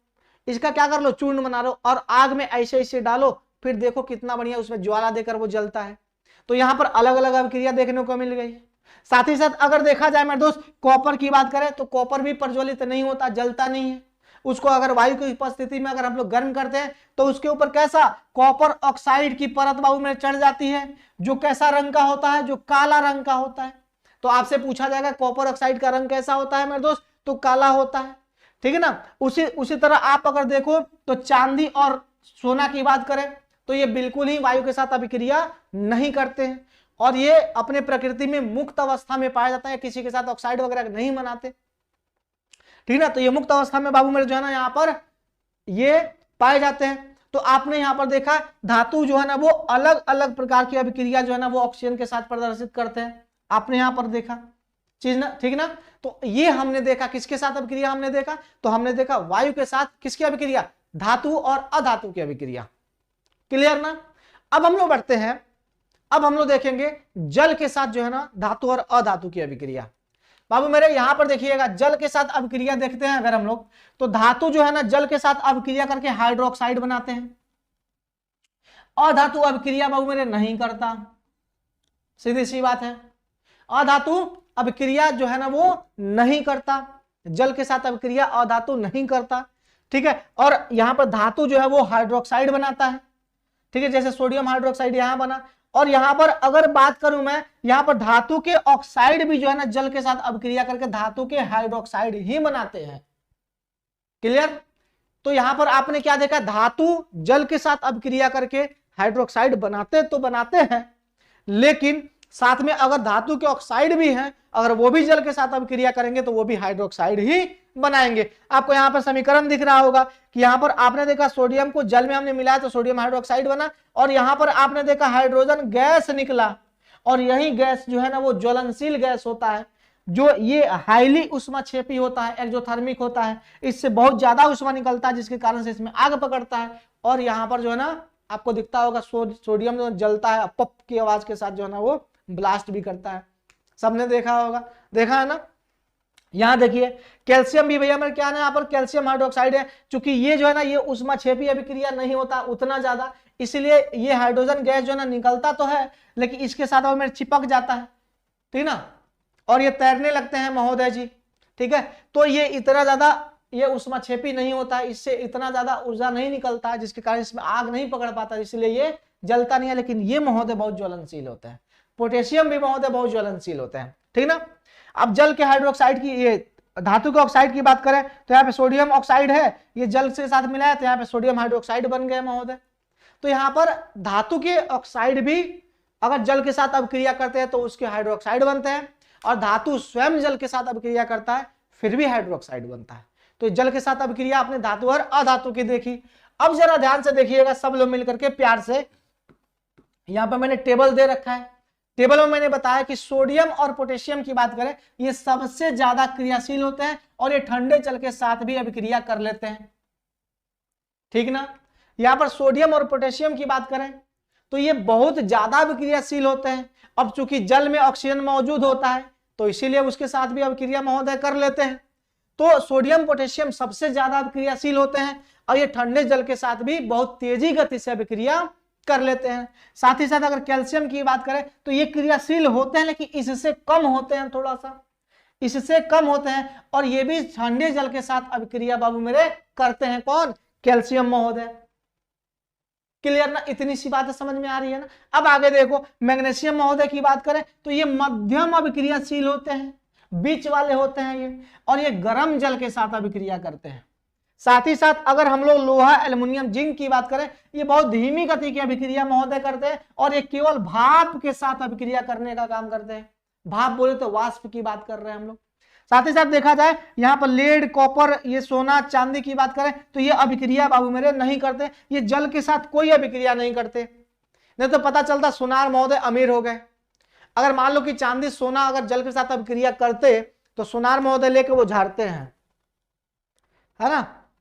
इसका क्या कर लो? चूर्ण बना लो और आग में ऐसे ऐसे डालो, फिर देखो कितना बढ़िया उसमें ज्वाला देकर वो जलता है। तो यहां पर अलग अलग अभिक्रिया देखने को मिल गई। साथ ही साथ अगर देखा जाए मेरे दोस्त कॉपर की बात करें तो कॉपर भी प्रज्वलित नहीं होता, जलता नहीं है। उसको अगर वायु की उपस्थिति में अगर हम लोग गर्म करते हैं तो उसके ऊपर कैसा? कॉपर ऑक्साइड की परत बाबू में चढ़ जाती है, जो कैसा रंग का होता है? जो काला रंग का होता है। तो आपसे पूछा जाएगा कॉपर ऑक्साइड का रंग कैसा होता है मेरे दोस्त? तो काला होता है। ठीक है ना? उसी तरह आप अगर देखो तो चांदी और सोना की बात करें तो ये बिल्कुल ही वायु के साथ अभिक्रिया नहीं करते हैं और ये अपने प्रकृति में मुक्त अवस्था में पाया जाता है, किसी के साथ ऑक्साइड वगैरह नहीं बनाते। ठीक ना? तो ये मुक्त अवस्था में बाबू मेरे जो है ना यहाँ पर ये पाए जाते हैं। तो आपने यहां पर देखा धातु जो है ना वो अलग अलग प्रकार की अभिक्रिया जो है ना वो ऑक्सीजन के साथ प्रदर्शित करते हैं, आपने यहां पर देखा चीज ना, ठीक ना। तो ये हमने देखा किसके साथ अभिक्रिया हमने देखा, तो हमने देखा वायु के साथ किसकी अभिक्रिया, धातु और अधातु की अभिक्रिया। क्लियर ना। अब हम लोग बढ़ते हैं, अब हम लोग देखेंगे जल के साथ जो है ना धातु और अधातु की अभिक्रिया। बाबू मेरे यहां पर देखिएगा जल के साथ अभिक्रिया देखते हैं अगर हम लोग, तो धातु जो है ना जल के साथ अभिक्रिया करके हाइड्रोक्साइड बनाते हैं, अधातु अभिक्रिया बाबू मेरे नहीं करता, सीधी सी बात है। अधातु अभिक्रिया जो है ना वो नहीं करता, जल के साथ अभिक्रिया अधातु नहीं करता, ठीक है। और यहां पर धातु जो है वो हाइड्रोक्साइड बनाता है, ठीक है, जैसे सोडियम हाइड्रोक्साइड यहां बना। और यहां पर अगर बात करूं मैं, यहां पर धातु के ऑक्साइड भी जो है ना जल के साथ अभिक्रिया करके धातु के हाइड्रोक्साइड ही बनाते हैं। क्लियर। तो यहां पर आपने क्या देखा, धातु जल के साथ अभिक्रिया करके हाइड्रोक्साइड बनाते तो बनाते हैं, लेकिन साथ में अगर धातु के ऑक्साइड भी हैं, अगर वो भी जल के साथ अभिक्रिया करेंगे तो वो भी हाइड्रोक्साइड ही बनाएंगे। आपको यहाँ पर समीकरण दिख रहा होगा कि यहाँ पर आपने देखा सोडियम को जल में हमने मिलाया तो सोडियम हाइड्रोक्साइड बना, और यहाँ पर आपने देखा हाइड्रोजन गैस निकला, और यही गैस जो है ना वो ज्वलनशील गैस होता है, जो ये हाईली उष्माक्षेपी होता है, एक्सोथर्मिक होता है, इससे बहुत ज्यादा उष्मा निकलता है जिसके कारण से इसमें आग पकड़ता है। और यहाँ पर जो है ना आपको दिखता होगा सोडियम जो जलता है पप की आवाज के साथ जो है ना वो ब्लास्ट भी करता है, सबने देखा होगा, देखा है ना। यहां देखिए कैल्शियम भी भैया मेरे क्या है, यहाँ पर कैल्शियम हाइड्रोक्साइड है, क्योंकि ये जो है ना ये उष्माक्षेपी अभिक्रिया नहीं होता उतना ज्यादा, इसलिए ये हाइड्रोजन गैस जो है ना निकलता तो है लेकिन इसके साथ और मेरे चिपक जाता है, ठीक ना, और ये तैरने लगते हैं महोदय जी, ठीक है। तो ये इतना ज्यादा ये उष्माक्षेपी नहीं होता है, इससे इतना ज्यादा ऊर्जा नहीं निकलता है जिसके कारण इसमें आग नहीं पकड़ पाता, इसलिए ये जलता नहीं है। लेकिन ये महोदय बहुत ज्वलनशील होते हैं, पोटेशियम भी महोदय बहुत ज्वलनशील होते हैं, ठीक ना। अब जल के हाइड्रोक्साइड की, ये धातु के ऑक्साइड की बात करें तो यहाँ पे सोडियम ऑक्साइड है, ये जल से साथ मिला है तो यहाँ पे सोडियम हाइड्रोक्साइड बन गए महोदय। तो यहाँ पर धातु के ऑक्साइड भी अगर जल के साथ अभिक्रिया करते हैं तो उसके हाइड्रोक्साइड बनते हैं, और धातु स्वयं जल के साथ अभिक्रिया करता है फिर भी हाइड्रोक्साइड बनता है। तो जल के साथ अभिक्रिया आपने धातु और अधातु की देखी। अब जरा ध्यान से देखिएगा सब लोग मिलकर के प्यार से, यहाँ पर मैंने टेबल दे रखा है, टेबल में मैंने बताया कि सोडियम और पोटेशियम की बात करें ये सबसे ज्यादा क्रियाशील होते हैं और ये ठंडे जल के साथ भी अभिक्रिया कर लेते हैं, ठीक ना। यहां पर सोडियम और पोटेशियम की बात करें तो ये बहुत ज्यादा अभिक्रियाशील होते हैं। अब चूंकि जल में ऑक्सीजन मौजूद होता है तो इसीलिए उसके साथ भी अभिक्रिया महोदय कर लेते हैं। तो सोडियम पोटेशियम सबसे ज्यादा अभिक्रियाशील होते हैं और ये ठंडे जल के साथ भी बहुत तेजी गति से अभिक्रिया कर लेते हैं। साथ ही साथ अगर कैल्शियम की बात करें तो ये क्रियाशील होते हैं लेकिन इससे कम होते हैं, थोड़ा सा इससे कम होते हैं, और ये भी ठंडे जल के साथ अभिक्रिया बाबू मेरे करते हैं। कौन? कैल्शियम महोदय। क्लियर ना, इतनी सी बातें समझ में आ रही है ना। अब आगे देखो मैग्नीशियम महोदय की बात करें तो ये मध्यम अभिक्रियाशील होते हैं, बीच वाले होते हैं ये, और ये गर्म जल के साथ अभिक्रिया करते हैं। साथ ही साथ अगर हम लोग लोहा, एल्युमिनियम, जिंक की बात करें ये बहुत धीमी गति की अभिक्रिया महोदय करते हैं और ये केवल भाप के साथ अभिक्रिया करने का काम करते हैं। भाप बोले तो वाष्प की बात कर रहे हैं हम लोग। साथ ही साथ देखा जाए यहाँ पर लेड, कॉपर, ये सोना, चांदी की बात करें तो ये अभिक्रिया बाबू मेरे नहीं करते, ये जल के साथ कोई अभिक्रिया नहीं करते। नहीं तो पता चलता सुनार महोदय अमीर हो गए। अगर मान लो कि चांदी, सोना अगर जल के साथ अभिक्रिया करते तो सुनार महोदय लेके वो झाड़ते हैं, है ना।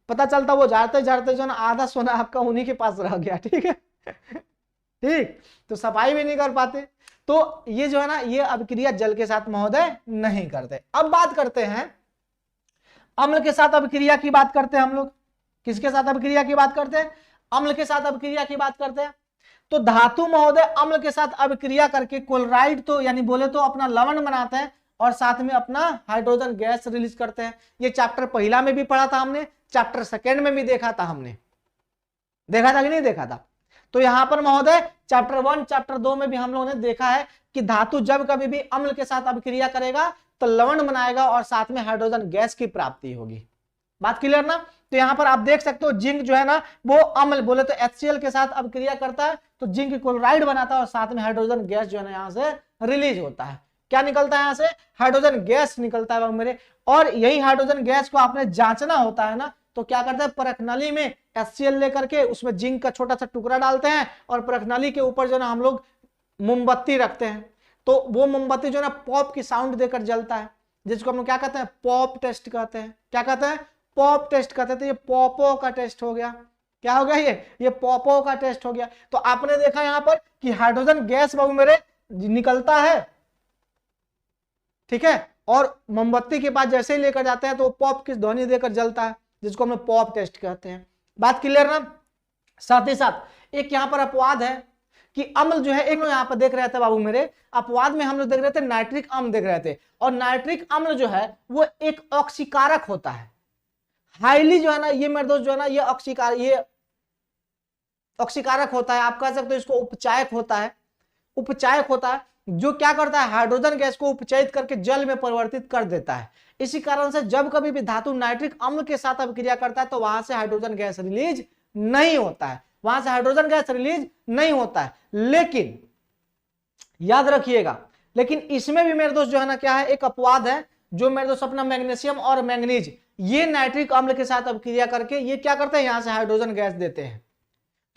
पता चलता वो झाड़ते झाड़ते जो ना आधा सोना आपका उन्हीं के पास रह गया, ठीक है ठीक, तो सफाई भी नहीं कर पाते। तो ये जो है ना ये अभिक्रिया जल के साथ महोदय नहीं करते। अब बात करते हैं अम्ल के साथ अभिक्रिया की बात करते हैं हम लोग। किसके साथ अभिक्रिया की बात करते हैं? अम्ल के साथ अभिक्रिया की बात करते हैं। तो धातु महोदय अम्ल के साथ अभिक्रिया करके क्लोराइड तो यानी बोले तो अपना लवण बनाते हैं और साथ में अपना हाइड्रोजन गैस रिलीज करते हैं। ये चैप्टर पहला में भी पढ़ा था हमने, चैप्टर सेकेंड में भी देखा था हमने, देखा था कि नहीं देखा था। तो यहां पर महोदय चैप्टर 1, चैप्टर 2 में भी हम लोगों ने देखा है कि धातु जब कभी भी अम्ल के साथ अभिक्रिया करेगा तो लवण बनाएगा और साथ में हाइड्रोजन गैस की प्राप्ति होगी। बात क्लियर ना। तो यहां पर आप देख सकते हो जिंक जो है ना वो अम्ल बोले तो HCl के साथ अभिक्रिया करता है तो जिंक क्लोराइड बनाता है और साथ में हाइड्रोजन गैस जो है ना यहाँ से रिलीज होता है। क्या निकलता है यहाँ से? हाइड्रोजन गैस निकलता है मेरे। और यही हाइड्रोजन गैस को आपने जांचना होता है ना तो क्या करते हैं, परख नली में HCl लेकर के उसमें जिंक का छोटा सा टुकड़ा डालते हैं और परखनली के ऊपर जो ना हम लोग मोमबत्ती रखते हैं, तो वो मोमबत्ती जो ना पॉप की साउंड देकर जलता है, जिसको हम लोग क्या कहते हैं, पॉप टेस्ट कहते हैं। क्या कहते हैं, पॉप टेस्ट कहते हैं। तो ये पॉपो का टेस्ट हो गया। क्या हो गया, ये पॉपो का टेस्ट हो गया। तो आपने देखा यहां पर कि हाइड्रोजन गैस बाबू मेरे निकलता है, ठीक है, और मोमबत्ती के पास जैसे ही लेकर जाते हैं तो पॉप की ध्वनि देकर जलता है, जिसको हम लोग पॉप टेस्ट कहते हैं। बात क्लियर ना। साथ ही साथ एक यहां पर अपवाद है कि अम्ल जो है, एक लोग यहां पर देख रहे थे बाबू मेरे, अपवाद में हम लोग देख रहे थे नाइट्रिक अम्ल देख रहे थे, और नाइट्रिक अम्ल जो है वो एक ऑक्सीकारक होता है। हाईली जो है ना ये मेरे दोस्त जो है ना ये ऑक्सीकारक होता है। आप कह सकते हो इसको उपचायक होता है। उपचायक होता है जो क्या करता है, हाइड्रोजन गैस को उपचयित करके जल में परिवर्तित कर देता है। इसी कारण से जब कभी भी धातु नाइट्रिक अम्ल के साथ अभिक्रिया करता है तो वहां से हाइड्रोजन गैस रिलीज नहीं होता है, वहां से हाइड्रोजन गैस रिलीज नहीं होता है। लेकिन याद रखिएगा, लेकिन इसमें भी मेरे दोस्त जो है ना क्या है, एक अपवाद है, जो मेरे दोस्त अपना मैग्नीशियम और मैंगनीज ये नाइट्रिक अम्ल के साथ अभिक्रिया करके ये क्या करते हैं, यहां से हाइड्रोजन गैस देते हैं।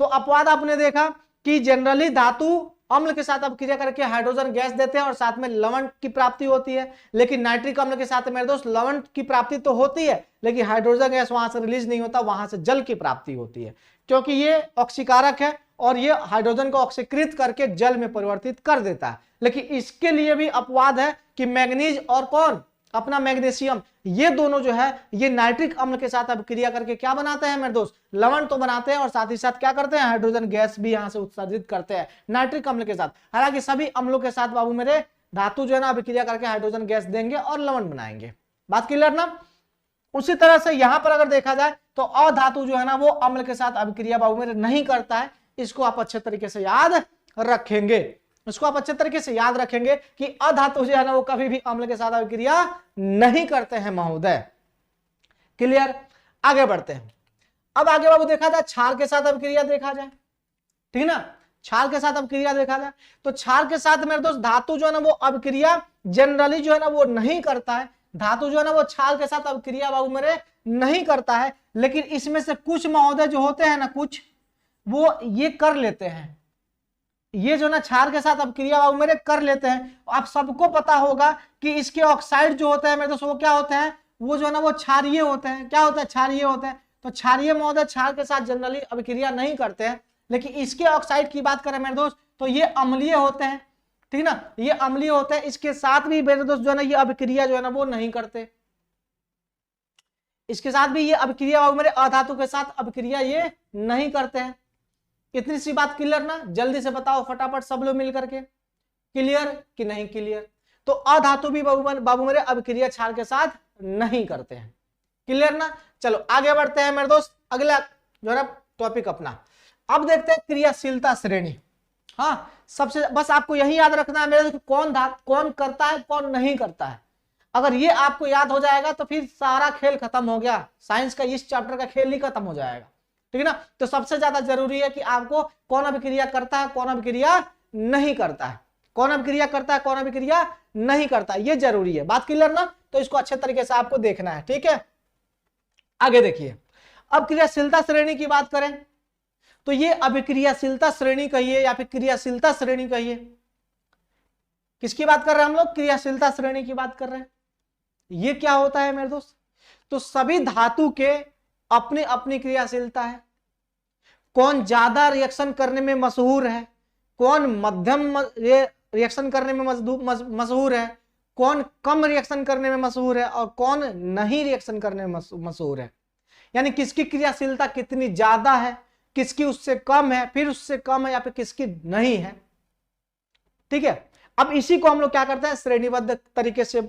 तो अपवाद आपने देखा कि जनरली धातु अम्ल के साथ अभिक्रिया करके हाइड्रोजन गैस देते हैं और साथ में लवण की प्राप्ति होती है। लेकिन नाइट्रिक अम्ल के साथ मेरे दोस्त लवण की प्राप्ति तो होती है, लेकिन हाइड्रोजन गैस वहां से रिलीज नहीं होता, वहां से जल की प्राप्ति होती है, क्योंकि ये ऑक्सीकारक है और ये हाइड्रोजन को ऑक्सीकृत करके जल में परिवर्तित कर देता है। लेकिन इसके लिए भी अपवाद है कि मैग्नीज और कौन, अपना मैग्नीशियम, ये दोनों जो है ये नाइट्रिक अम्ल के साथ अभिक्रिया करके क्या बनाते हैं मेरे दोस्त, लवण तो बनाते हैं और साथ ही साथ क्या करते हैं, हाइड्रोजन गैस भी यहां से उत्सर्जित करते हैं नाइट्रिक अम्ल के साथ। हालांकि सभी अम्लों के साथ बाबू मेरे धातु जो है ना अभिक्रिया करके हाइड्रोजन गैस देंगे और लवण बनाएंगे। बात क्लियर ना। उसी तरह से यहां पर अगर देखा जाए तो अधातु जो है ना वो अम्ल के साथ अभिक्रिया बाबू मेरे नहीं करता है। इसको आप अच्छे तरीके से याद रखेंगे, इसको आप अच्छे तरीके से याद रखेंगे कि अधातु जो है ना वो कभी भी अम्ल के साथ अभिक्रिया नहीं करते हैं महोदय। क्लियर। आगे बढ़ते हैं। अब आगे बाबू देखा जाए क्षार के साथ अभिक्रिया देखा जाए, ठीक ना, क्षार के साथ अभिक्रिया देखा जाए तो क्षार के साथ मेरे दोस्त धातु जो है ना वो अभिक्रिया जनरली जो है ना वो नहीं करता है। धातु जो है ना वो क्षार के साथ अभिक्रिया बाबू मेरे नहीं करता है, लेकिन इसमें से कुछ महोदय जो होते हैं ना, कुछ वो ये कर लेते हैं, ये जो ना क्षार के साथ अभिक्रिया बाबू मेरे कर लेते हैं। आप सबको पता होगा कि इसके ऑक्साइड जो होते हैं मेरे दोस्तों वो क्या होते हैं, वो जो है ना वो क्षारीय होते हैं। क्या होता है, क्षारीय होते हैं। तो क्षारीय महोदय क्षार के साथ जनरली अभिक्रिया नहीं करते हैं, लेकिन इसके ऑक्साइड की बात करें मेरे दोस्त तो ये अम्लीय होते हैं, ठीक ना, ये अम्लीय होते हैं। इसके साथ भी मेरे दोस्त जो है ना ये अभिक्रिया जो है ना वो नहीं करते, इसके साथ भी ये अभिक्रिया बाबू मेरे अधातु के साथ अभिक्रिया ये नहीं करते हैं। इतनी सी बात क्लियर ना, जल्दी से बताओ फटाफट सब लोग मिल करके, क्लियर कि नहीं क्लियर। तो अधातु भी बाबू मेरे अभिक्रिया क्षार के साथ नहीं करते हैं, क्लियर ना। चलो आगे बढ़ते हैं मेरे दोस्त, अगला जो है ना टॉपिक अपना। अब देखते हैं क्रियाशीलता श्रेणी। हाँ, सबसे बस आपको यही याद रखना है मेरे दोस्त, कौन करता है कौन नहीं करता है। अगर ये आपको याद हो जाएगा तो फिर सारा खेल खत्म हो गया, साइंस का इस चैप्टर का खेल ही खत्म हो जाएगा, ठीक है ना। तो सबसे ज्यादा जरूरी है कि आपको कौन अभिक्रिया करता है कौन अभिक्रिया नहीं करता है, कौन अभिक्रिया करता है कौन अभिक्रिया नहीं करता है, ये जरूरी है। बात क्लियर ना। तो इसको अच्छे तरीके से आपको देखना है, ठीक है। आगे देखिए, अब क्रियाशीलता श्रेणी की बात करें तो ये अभिक्रियाशीलता श्रेणी कहिए या फिर क्रियाशीलता श्रेणी कहिए, किसकी बात कर रहे हैं हम लोग, क्रियाशीलता श्रेणी की बात कर रहे हैं। ये क्या होता है मेरे दोस्त, तो सभी धातु के अपनी अपनी क्रियाशीलता है। कौन ज्यादा रिएक्शन करने में मशहूर है, कौन मध्यम रिएक्शन करने में मशहूर है, कौन कम रिएक्शन करने में मशहूर है और कौन नहीं रिएक्शन करने में मशहूर है। यानी किसकी क्रियाशीलता कितनी ज्यादा है, किसकी उससे कम है, फिर उससे कम है या फिर किसकी नहीं है, ठीक है। अब इसी को हम लोग क्या करते हैं, श्रेणीबद्ध तरीके से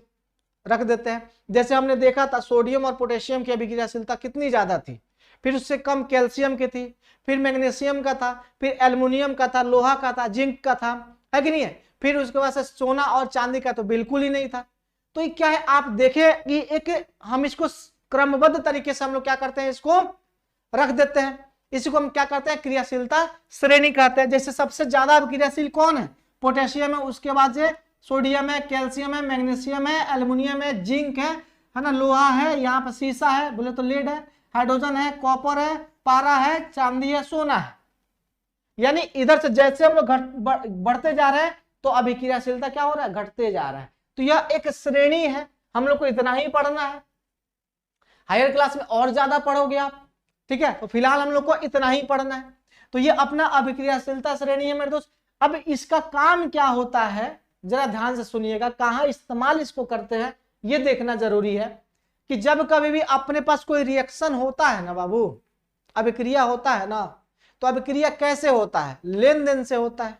रख देते हैं। जैसे हमने देखा था सोडियम और पोटेशियम की अभिक्रियाशीलता कितनी ज्यादा थी, फिर उससे कम कैल्शियम की थी, फिर मैग्नीशियम का था, फिर एल्युमिनियम का था, लोहा का था, जिंक का था, है कि नहीं है। फिर उसके बाद से सोना और चांदी का तो बिल्कुल ही नहीं था। तो ये क्या है, आप देखें कि एक हम इसको क्रमबद्ध तरीके से हम लोग क्या करते हैं, इसको रख देते हैं। इसी को हम क्या करते हैं, क्रियाशीलता श्रेणी कहते हैं। जैसे सबसे ज्यादा क्रियाशील कौन है, पोटेशियम है, उसके बाद से सोडियम है, कैल्शियम है, मैग्नीशियम है, एल्युमिनियम है, जिंक है ना, लोहा है, यहाँ पर शीशा है, बोले तो लेड है, हाइड्रोजन है, कॉपर है, पारा है, चांदी है, सोना है। यानी इधर से जैसे हम लोग बढ़ते जा रहे हैं तो अभिक्रियाशीलता क्या हो रहा है, घटते जा रहा है। तो यह एक श्रेणी है, हम लोग को इतना ही पढ़ना है। हायर क्लास में और ज्यादा पढ़ोगे आप, ठीक है, तो फिलहाल हम लोग को इतना ही पढ़ना है। तो ये अपना अभिक्रियाशीलता श्रेणी है मेरे दोस्त। अब इसका काम क्या होता है जरा ध्यान से सुनिएगा, कहां इस्तेमाल इसको करते हैं ये देखना जरूरी है। कि जब कभी भी अपने पास कोई रिएक्शन होता है ना बाबू, अभिक्रिया होता है ना, तो अभिक्रिया कैसे होता है, लेन देन से होता है,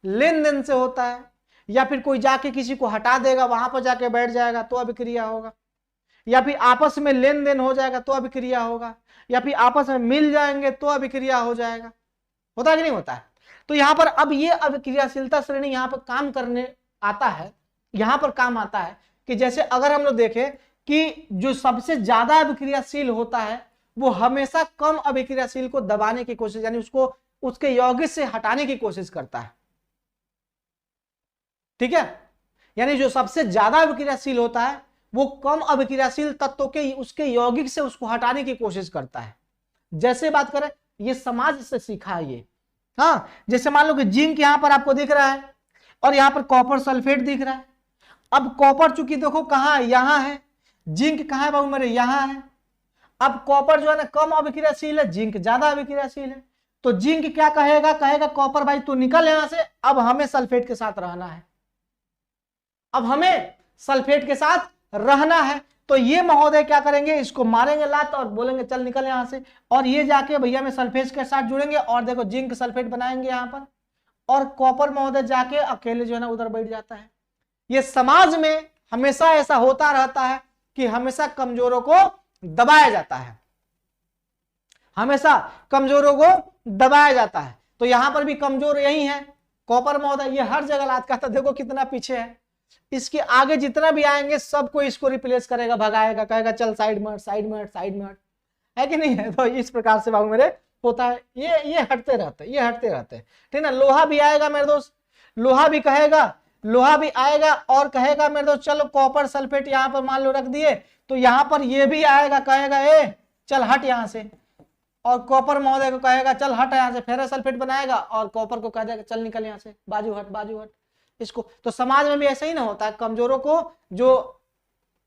लेन देन से होता है। या फिर कोई जाके किसी को हटा देगा, वहां पर जाके बैठ जाएगा तो अभिक्रिया होगा, या फिर आपस में लेन देन हो जाएगा तो अभिक्रिया होगा, या फिर आपस में मिल जाएंगे तो अभिक्रिया हो जाएगा। होता है कि नहीं होता है? तो यहां पर अब ये अभिक्रियाशीलता श्रेणी यहां पर काम करने आता है, यहां पर काम आता है कि जैसे अगर हम लोग देखें कि जो सबसे ज्यादा अभिक्रियाशील होता है वो हमेशा कम अभिक्रियाशील को दबाने की कोशिश, यानी उसको उसके यौगिक से हटाने की कोशिश करता है, ठीक है। यानी जो सबसे ज्यादा अभिक्रियाशील होता है वो कम अभिक्रियाशील तत्वों के उसके यौगिक से उसको हटाने की कोशिश करता है। जैसे बात करें, ये समाज से सीखा है ये। हाँ, जैसे मान लो कि जिंक यहां पर आपको दिख रहा है और यहां पर कॉपर सल्फेट दिख रहा है। अब कॉपर चूंकि देखो कहां है, यहां है, जिंक कहां है बाबू मेरे, यहां है। अब कॉपर जो है ना कम अभिक्रियाशील है, जिंक ज्यादा अभिक्रियाशील है। तो जिंक क्या कहेगा, कहेगा कॉपर भाई तू निकल यहां से, अब हमें सल्फेट के साथ रहना है, अब हमें सल्फेट के साथ रहना है। तो ये महोदय क्या करेंगे, इसको मारेंगे लात और बोलेंगे चल निकल यहां से, और ये जाके भैया में सल्फेट के साथ जुड़ेंगे और देखो जिंक सल्फेट बनाएंगे यहां पर, और कॉपर महोदय जाके अकेले जो है ना उधर बैठ जाता है। ये समाज में हमेशा ऐसा होता रहता है कि हमेशा कमजोरों को दबाया जाता है, हमेशा कमजोरों को दबाया जाता है। तो यहां पर भी कमजोर यही है कॉपर महोदय, ये हर जगह लात खाता, देखो कितना पीछे है। इसके आगे जितना भी आएंगे सबको इसको रिप्लेस करेगा, भगाएगा, कहेगा चल साइड में हट, साइड में हट, साइड में हट, है कि नहीं है? तो इस प्रकार से बाबू मेरे होता है, ये हटते रहते हैं, ये हटते रहते हैं, ठीक ना। लोहा भी आएगा मेरे दोस्त, लोहा भी कहेगा, लोहा भी आएगा और कहेगा मेरे दोस्त चलो कॉपर सल्फेट यहाँ पर मान लो रख दिए, तो यहाँ पर ये भी आएगा, कहेगा ए चल हट यहाँ से, और कॉपर महोदय को कहेगा चल हट यहाँ से, फेरस सल्फेट बनाएगा और कॉपर को कह देगा चल निकल यहाँ से, बाजू हट, बाजू हट। इसको तो समाज में भी ऐसा ही ना होता है, कमजोरों को, जो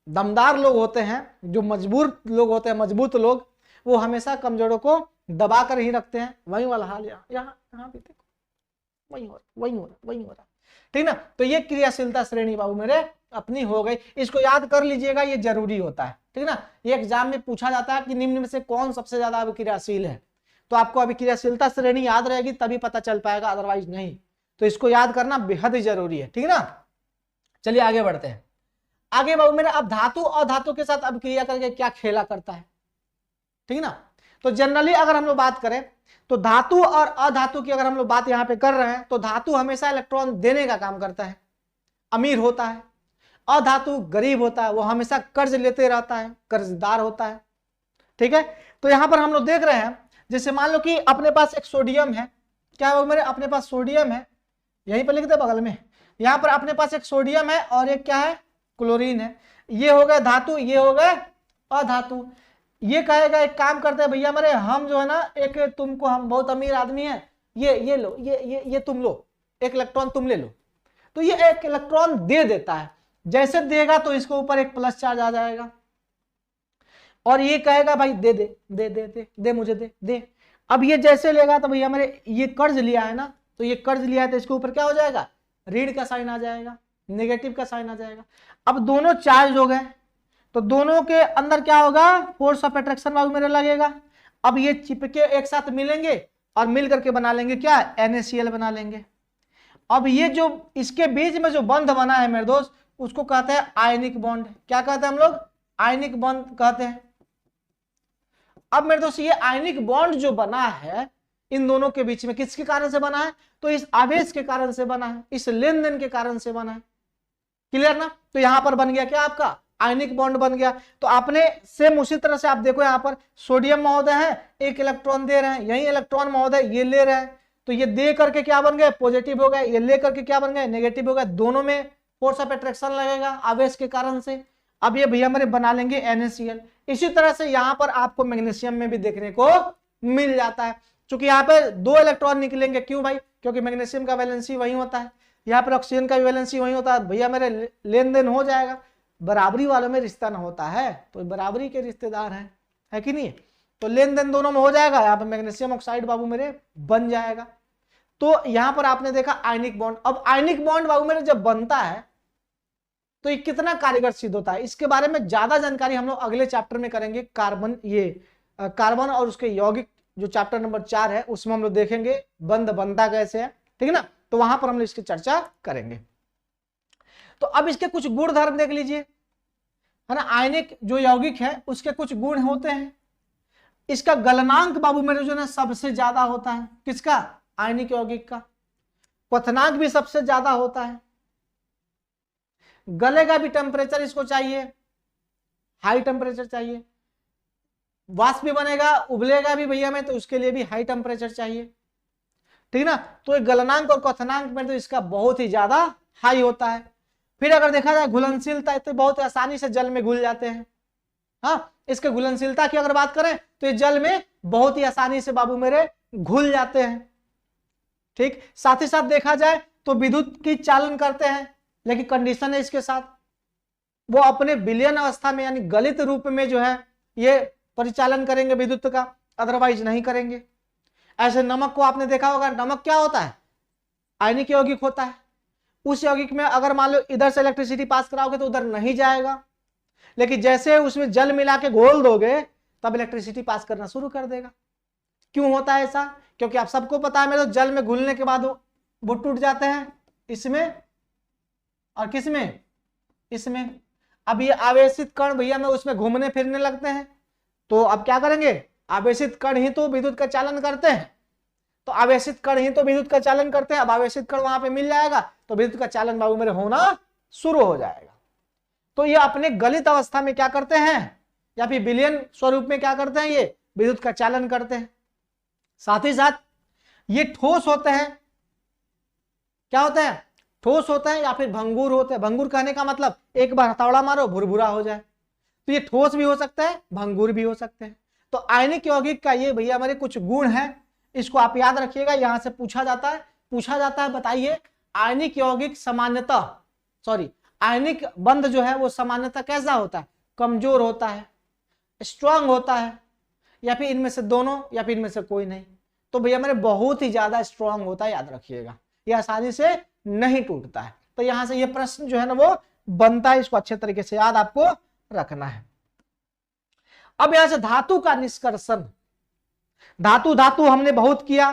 दमदार लोग होते हैं, जो मजबूर लोग होते हैं, मजबूत लोग, वो हमेशा कमजोरों को दबा कर ही रखते हैं। वही वाला हाल यहाँ भी देखो, वही हो रहा, ठीक ना। तो ये क्रियाशीलता श्रेणी बाबू मेरे अपनी हो गई, इसको याद कर लीजिएगा, ये जरूरी होता है, ठीक ना। ये एग्जाम में पूछा जाता है कि निम्न में से कौन सबसे ज्यादा अभिक्रियाशील है, तो आपको अभिक्रियाशीलता श्रेणी याद रहेगी तभी पता चल पाएगा, अदरवाइज नहीं। तो इसको याद करना बेहद ही जरूरी है, ठीक ना। चलिए आगे बढ़ते हैं। आगे बाबू मेरे, अब धातु और धातु के साथ अभिक्रिया करके क्या खेला करता है, ठीक ना। तो जनरली अगर हम लोग बात करें तो धातु और अधातु की अगर हम लोग बात यहाँ पे कर रहे हैं तो धातु हमेशा इलेक्ट्रॉन देने का काम करता है, अमीर होता है। अधातु गरीब होता है, वो हमेशा कर्ज लेते रहता है, कर्जदार होता है, ठीक है। तो यहाँ पर हम लोग देख रहे हैं, जैसे मान लो कि अपने पास एक सोडियम है, क्या है मेरे, अपने पास सोडियम है, यहीं पर लिख दे बगल में, यहाँ पर अपने पास एक सोडियम है और एक क्या है, क्लोरीन है। ये हो गए धातु, ये हो गए अधातु। ये कहेगा एक काम करते हैं भैया मेरे, हम जो है ना एक तुमको, हम बहुत अमीर आदमी है, ये लो, ये तुम लो, एक इलेक्ट्रॉन तुम ले लो। तो ये एक इलेक्ट्रॉन दे देता है, जैसे देगा तो इसके ऊपर एक प्लस चार्ज आ जाएगा, और ये कहेगा भाई दे दे दे दे दे दे मुझे दे दे। अब ये जैसे लेगा तो भैया मेरे ये कर्ज लिया है ना, तो ये कर्ज लिया है तो इसके ऊपर क्या हो जाएगा, ऋण का साइन आ जाएगा, नेगेटिव का साइन आ जाएगा। अब दोनों चार्ज हो गए तो दोनों के अंदर क्या होगा, फोर्स ऑफ अट्रैक्शन बाबू मेरे लगेगा। अब ये चिपके एक साथ मिलेंगे और मिल करके बना लेंगे क्या, NaCl बना लेंगे। अब ये जो इसके बीच में जो बंध बना है मेरे दोस्त, उसको कहते हैं आयनिक बॉन्ड। क्या कहते हैं हम लोग, आयनिक बॉन्ड कहते हैं। अब मेरे दोस्त ये आयनिक बॉन्ड जो बना है इन दोनों के बीच में किसके कारण से बना है, तो इस आवेश के कारण से बना है, इस लेन देन के कारण से बना है, क्लियर ना। तो यहां पर बन गया क्या, आपका आयनिक बॉन्ड बन गया। तो आपने सेम उसी तरह से आप देखो, यहाँ पर सोडियम महोदय है, एक इलेक्ट्रॉन दे रहे हैं, यही इलेक्ट्रॉन महोदय ये ले रहे हैं, तो ये दे करके क्या बन गए, पॉजिटिव हो गए, ये ले करके क्या बन गए, नेगेटिव हो गए। दोनों में फोर्स ऑफ अट्रैक्शन लगेगा आवेश के कारण से। अब ये भैया मेरे बना लेंगे NaCl। इसी तरह से यहां पर आपको मैग्नीशियम में भी देखने को मिल जाता है, क्योंकि यहाँ पे 2 इलेक्ट्रॉन निकलेंगे। क्यों भाई? क्योंकि मैग्नीशियम का वैलेंसी वही होता है, यहाँ पर ऑक्सीजन का वैलेंसी वही होता है। भैया मेरे लेन देन हो जाएगा, बराबरी वालों में रिश्ता ना होता है तो बराबरी के रिश्तेदार हैं, है कि नहीं? तो लेन देन दोनों में हो जाएगा, यहाँ पे मैग्नीशियम ऑक्साइड बाबू मेरे बन जाएगा। तो यहां पर आपने देखा आयनिक बॉन्ड। अब आयनिक बॉन्ड बाबू मेरे जब बनता है तो ये कितना कारगर सिद्ध होता है, इसके बारे में ज्यादा जानकारी हम लोग अगले चैप्टर में करेंगे। कार्बन और उसके यौगिक जो चैप्टर नंबर 4 है उसमें हम लोग देखेंगे बंध बनता कैसे है, ठीक है ना? तो वहां पर हम लोग इसकी चर्चा करेंगे। तो अब इसके कुछ गुण धर्म देख लीजिए, है ना। आयनिक जो यौगिक है उसके कुछ गुण होते हैं। इसका गलनांक बाबू मेरे जो है सबसे ज्यादा होता है। किसका? आयनिक यौगिक का। क्वथनांक भी सबसे ज्यादा होता है। गलेगा भी टेम्परेचर इसको चाहिए, हाई टेम्परेचर चाहिए। वाष्प भी बनेगा, उबलेगा भी भैया में, तो उसके लिए भी हाई टेम्परेचर चाहिए, ठीक ना। तो ये गलनांक और क्वथनांक में तो इसका बहुत ही ज्यादा हाई होता है। फिर अगर देखा जाए घुलनशीलता, तो बहुत आसानी से जल में घुल जाते हैं। हाँ, इसके घुलनशीलता की अगर बात करें तो ये जल में बहुत ही आसानी से बाबू मेरे घुल जाते हैं, ठीक। साथ ही साथ देखा जाए तो विद्युत की चालन करते हैं, लेकिन कंडीशन है इसके साथ, वो अपने विलयन अवस्था में यानी गलित रूप में जो है ये परिचालन करेंगे विद्युत का, अदरवाइज नहीं करेंगे। ऐसे नमक को आपने देखा होगा, नमक क्या होता है? आयनिक यौगिक होता है। उस यौगिक में अगर मान लो इधर से इलेक्ट्रिसिटी पास कराओगे तो उधर नहीं जाएगा, लेकिन जैसे उसमें जल मिला के घोल दोगे तब इलेक्ट्रिसिटी पास करना शुरू कर देगा। क्यों होता है ऐसा? क्योंकि आप सबको पता है मेरे तो जल में घुलने के बाद वो टूट जाते हैं, इसमें और किसमें? इसमें। अब ये आवेशित कण भैया में उसमें घूमने फिरने लगते हैं, तो अब क्या करेंगे? आवेशित कण ही तो विद्युत का चालन करते हैं, तो आवेशित कण ही तो विद्युत का चालन करते हैं। अब आवेशित कण वहां पे मिल जाएगा तो विद्युत का चालन बाबू मेरे होना शुरू हो जाएगा। तो ये अपने गलित अवस्था में क्या करते हैं, या फिर विलयन स्वरूप में क्या करते हैं? ये विद्युत का चालन करते हैं। साथ ही साथ ये ठोस होते हैं। क्या होते हैं? ठोस होते हैं या फिर भंगुर होते हैं। भंगुर कहने का मतलब एक बार हथौड़ा मारो भुरभुरा हो जाए, तो ये ठोस भी हो सकता है, भंगुर भी हो सकते हैं। तो आयनिक यौगिक का ये भैया हमारे कुछ गुण हैं, इसको आप याद रखिएगा, यहां से पूछा जाता है। बताइए आयनिक यौगिक सामान्यतः आयनिक बंध जो है वो सामान्यतः कैसा होता है? कमजोर होता है, स्ट्रांग होता है, या फिर इनमें से दोनों, या फिर इनमें से कोई नहीं? तो भैया मेरे बहुत ही ज्यादा स्ट्रांग होता है, याद रखिएगा, ये आसानी से नहीं टूटता है। तो यहां से ये प्रश्न जो है ना वो बनता है, इसको अच्छे तरीके से याद आपको रखना है। अब यहां से धातु का निष्कर्षण। धातु हमने बहुत किया,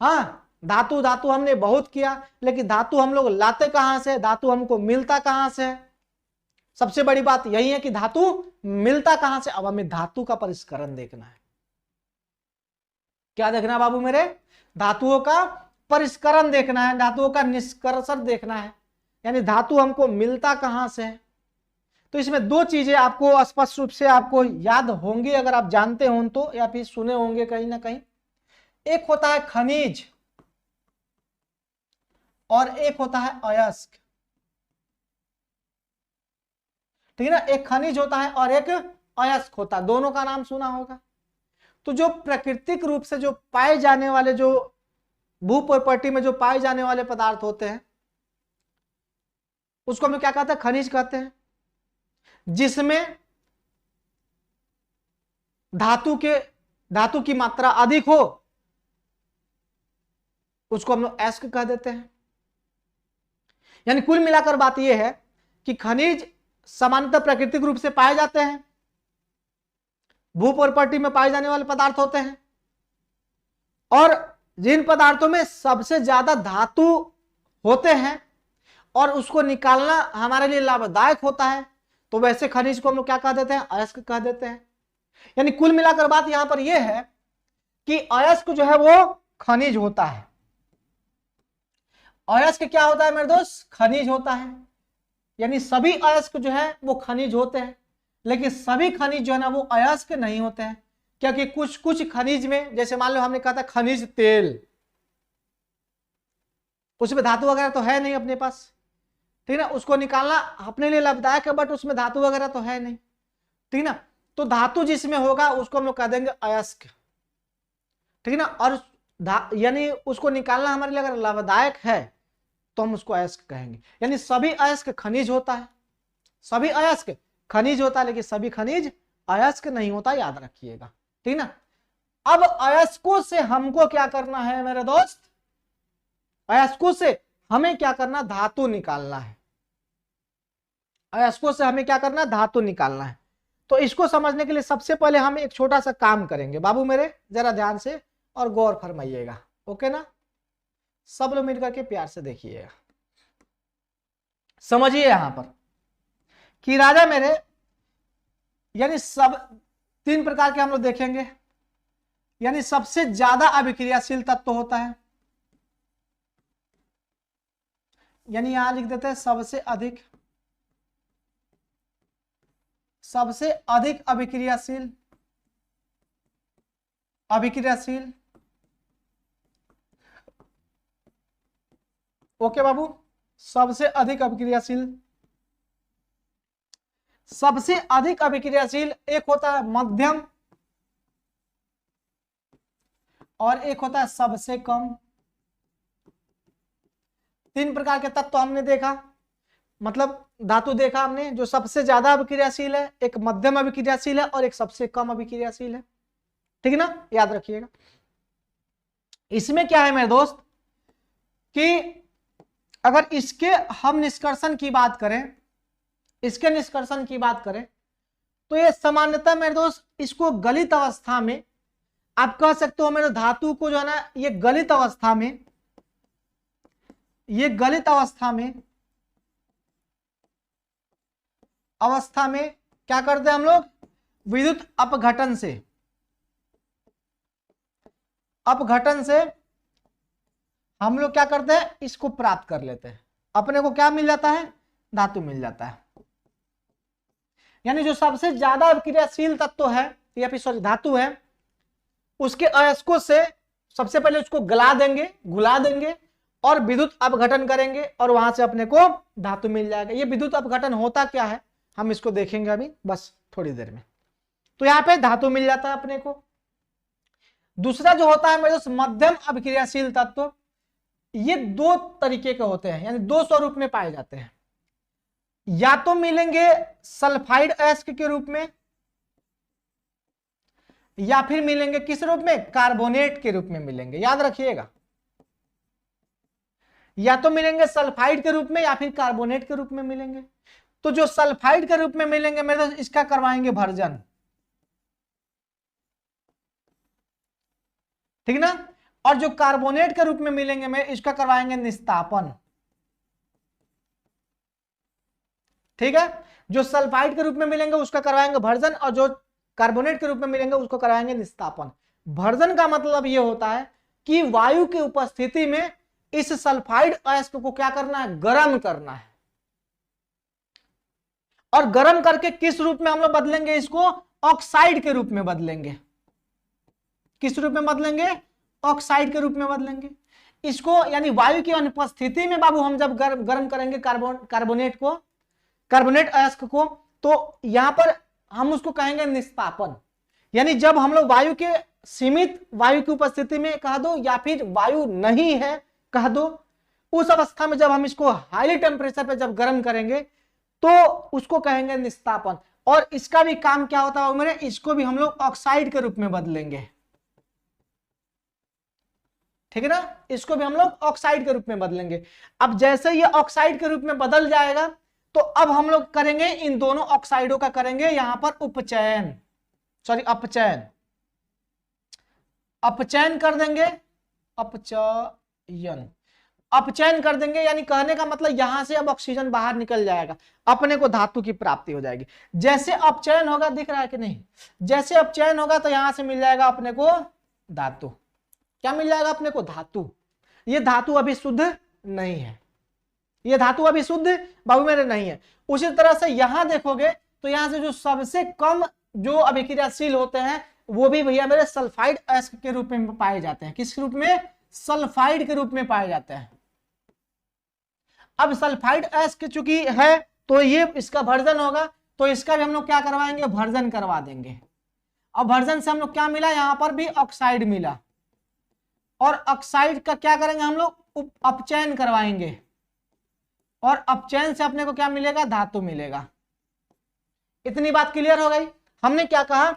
हाँ धातु हमने बहुत किया, लेकिन धातु हम लोग लाते कहां से? धातु हमको मिलता कहां से? सबसे बड़ी बात यही है कि धातु मिलता कहां से। अब हमें धातु का परिष्करण देखना है। क्या देखना है बाबू मेरे? धातुओं का परिष्करण देखना है, धातुओं का निष्कर्षण देखना है, यानी धातु हमको मिलता कहां से है। तो इसमें दो चीजें आपको स्पष्ट रूप से आपको याद होंगी अगर आप जानते हो तो, या फिर सुने होंगे कहीं ना कहीं। एक होता है खनिज और एक होता है अयस्क, ठीक है ना। एक खनिज होता है और एक अयस्क होता है, दोनों का नाम सुना होगा। तो जो प्राकृतिक रूप से जो पाए जाने वाले, जो भू प्रॉपर्टी में जो पाए जाने वाले पदार्थ होते हैं उसको हम लोग क्या कहते हैं? खनिज कहते हैं। जिसमें धातु की मात्रा अधिक हो उसको हम लोग अयस्क कह देते हैं। यानी कुल मिलाकर बात यह है कि खनिज सामान्यतः प्राकृतिक रूप से पाए जाते हैं, भू प्रॉपर्टी में पाए जाने वाले पदार्थ होते हैं, और जिन पदार्थों में सबसे ज्यादा धातु होते हैं और उसको निकालना हमारे लिए लाभदायक होता है, तो वैसे खनिज को हम लोग क्या कह देते हैं? अयस्क कह देते हैं। यानी कुल मिलाकर बात यहां पर यह है कि अयस्क जो है वो खनिज होता है। अयस्क क्या होता है मेरे दोस्त? खनिज होता है। यानी सभी अयस्क जो है वो खनिज होते हैं, लेकिन सभी खनिज जो है ना वो अयस्क नहीं होते हैं, क्योंकि कुछ कुछ खनिज में, जैसे मान लो हमने कहा था खनिज तेल, उसमें धातु वगैरह तो है नहीं अपने पास, ठीक है ना, उसको निकालना अपने लिए लाभदायक है, बट उसमें धातु वगैरह तो है नहीं, ठीक है ना। तो धातु जिसमें होगा उसको हम लोग कह देंगे अयस्क, ठीक है ना। और यानी उसको निकालना हमारे लिए अगर लाभदायक है तो हम उसको अयस्क कहेंगे। यानी सभी अयस्क खनिज होता है, सभी अयस्क खनिज होता है, लेकिन सभी खनिज अयस्क नहीं होता, याद रखिएगा, ठीक ना। अब अयस्कों से हमको क्या करना है मेरे दोस्त, अयस्कों से हमें क्या करना, धातु निकालना है। अयस्कों से हमें क्या करना, धातु निकालना है। तो इसको समझने के लिए सबसे पहले हम एक छोटा सा काम करेंगे, बाबू मेरे जरा ध्यान से और गौर फरमाइएगा, ओके ना। सब लोग मिलकर के प्यार से देखिएगा, समझिए यहां पर कि राजा मेरे, यानी सब 3 प्रकार के हम लोग देखेंगे। यानी सबसे ज्यादा अभिक्रियाशील तत्व होता है, यानी यहां लिख देते हैं सबसे अधिक अभिक्रियाशील, ओके बाबू, सबसे अधिक अभिक्रियाशील। सबसे अधिक अभिक्रियाशील एक होता है मध्यम और एक होता है सबसे कम। 3 प्रकार के तत्व हमने देखा, मतलब धातु देखा हमने, जो सबसे ज्यादा अभिक्रियाशील है, एक मध्यम अभिक्रियाशील है और एक सबसे कम अभिक्रियाशील है, ठीक है ना, याद रखिएगा। इसमें क्या है मेरे दोस्त कि अगर इसके हम निष्कर्षण की बात करें, इसके निष्कर्षण की बात करें तो ये सामान्यतः मेरे दोस्त इसको गलित अवस्था में आप कह सकते हो मेरे धातु को जो है ना, ये गलित अवस्था में, ये गलित अवस्था में क्या करते हैं हम लोग, विद्युत अपघटन से हम लोग क्या करते हैं, इसको प्राप्त कर लेते हैं, अपने को क्या मिल जाता है, धातु मिल जाता है। यानी जो सबसे ज्यादा अभिक्रियाशील तत्व है या फिर सॉरी धातु है, उसके अयस्कों से सबसे पहले उसको गला देंगे, घुला देंगे और विद्युत अपघटन करेंगे और वहां से अपने को धातु मिल जाएगा। ये विद्युत अपघटन होता क्या है हम इसको देखेंगे अभी बस थोड़ी देर में। तो यहाँ पे धातु मिल जाता है अपने को। दूसरा जो होता है मेरे दोस्त मध्यम अभिक्रियाशील तत्व, ये 2 तरीके के होते हैं, यानी 2 स्वरूप में पाए जाते हैं। या तो मिलेंगे सल्फाइड अयस्क के रूप में या फिर मिलेंगे किस रूप में, कार्बोनेट के रूप में मिलेंगे, याद रखिएगा। या तो मिलेंगे सल्फाइड के रूप में या फिर कार्बोनेट के रूप में मिलेंगे। तो जो सल्फाइड के रूप में मिलेंगे मेरे दोस्त, इसका करवाएंगे भर्जन, ठीक ना। और जो कार्बोनेट के रूप में मिलेंगे मैं इसका करवाएंगे निस्तापन, ठीक है। जो सल्फाइड के रूप में मिलेंगे उसका करवाएंगे भर्जन और जो कार्बोनेट के रूप में मिलेंगे उसको कराएंगे निस्तापन। भर्जन का मतलब यह होता है कि वायु की उपस्थिति में इस सल्फाइड अयस्क को क्या करना है, गर्म करना है। और गर्म करके किस रूप में हम लोग बदलेंगे, इसको ऑक्साइड के रूप में बदलेंगे। किस रूप में बदलेंगे, ऑक्साइड के रूप में बदलेंगे इसको। यानी वायु की अनुपस्थिति में बाबू हम जब गर्म करेंगे कार्बोनेट अयस्क को, तो यहां पर हम उसको कहेंगे निस्तापन। यानी जब हम लोग वायु के सीमित वायु की उपस्थिति में कह दो या फिर वायु नहीं है कह दो, उस अवस्था में जब हम इसको हाई टेम्परेचर पे जब गर्म करेंगे तो उसको कहेंगे निस्तापन। और इसका भी काम क्या होता है मेरे, इसको भी हम लोग ऑक्साइड के रूप में बदलेंगे, ठीक है ना। इसको भी हम लोग ऑक्साइड के रूप में बदलेंगे। अब जैसे ये ऑक्साइड के रूप में बदल जाएगा तो अब हम लोग करेंगे इन दोनों ऑक्साइडों का करेंगे यहां पर अपचयन कर देंगे, अपचयन कर देंगे। यानी कहने का मतलब यहां से अब ऑक्सीजन बाहर निकल जाएगा, अपने को धातु की प्राप्ति हो जाएगी। जैसे अपचयन होगा, दिख रहा है कि नहीं, जैसे अपचयन होगा तो यहां से मिल जाएगा अपने को धातु। क्या मिल जाएगा अपने को, धातु। ये धातु अभी शुद्ध नहीं है, ये धातु अभी शुद्ध बाबू मेरे नहीं है। उसी तरह से यहां देखोगे तो यहां से जो सबसे कम जो अभिक्रियाशील होते हैं वो भी भैया मेरे सल्फाइड अयस्क के रूप में पाए जाते हैं। किस रूप में, सल्फाइड के रूप में पाए जाते हैं। अब सल्फाइड अयस्क चूंकि है तो ये इसका वर्जन होगा, तो इसका भी हम लोग क्या करवाएंगे, वर्जन करवा देंगे। अब वर्जन से हम लोग क्या मिला, यहां पर भी ऑक्साइड मिला, और ऑक्साइड का क्या करेंगे हम लोग, अपचयन करवाएंगे, और अपचयन से अपने को क्या मिलेगा, धातु मिलेगा। इतनी बात क्लियर हो गई। हमने क्या कहा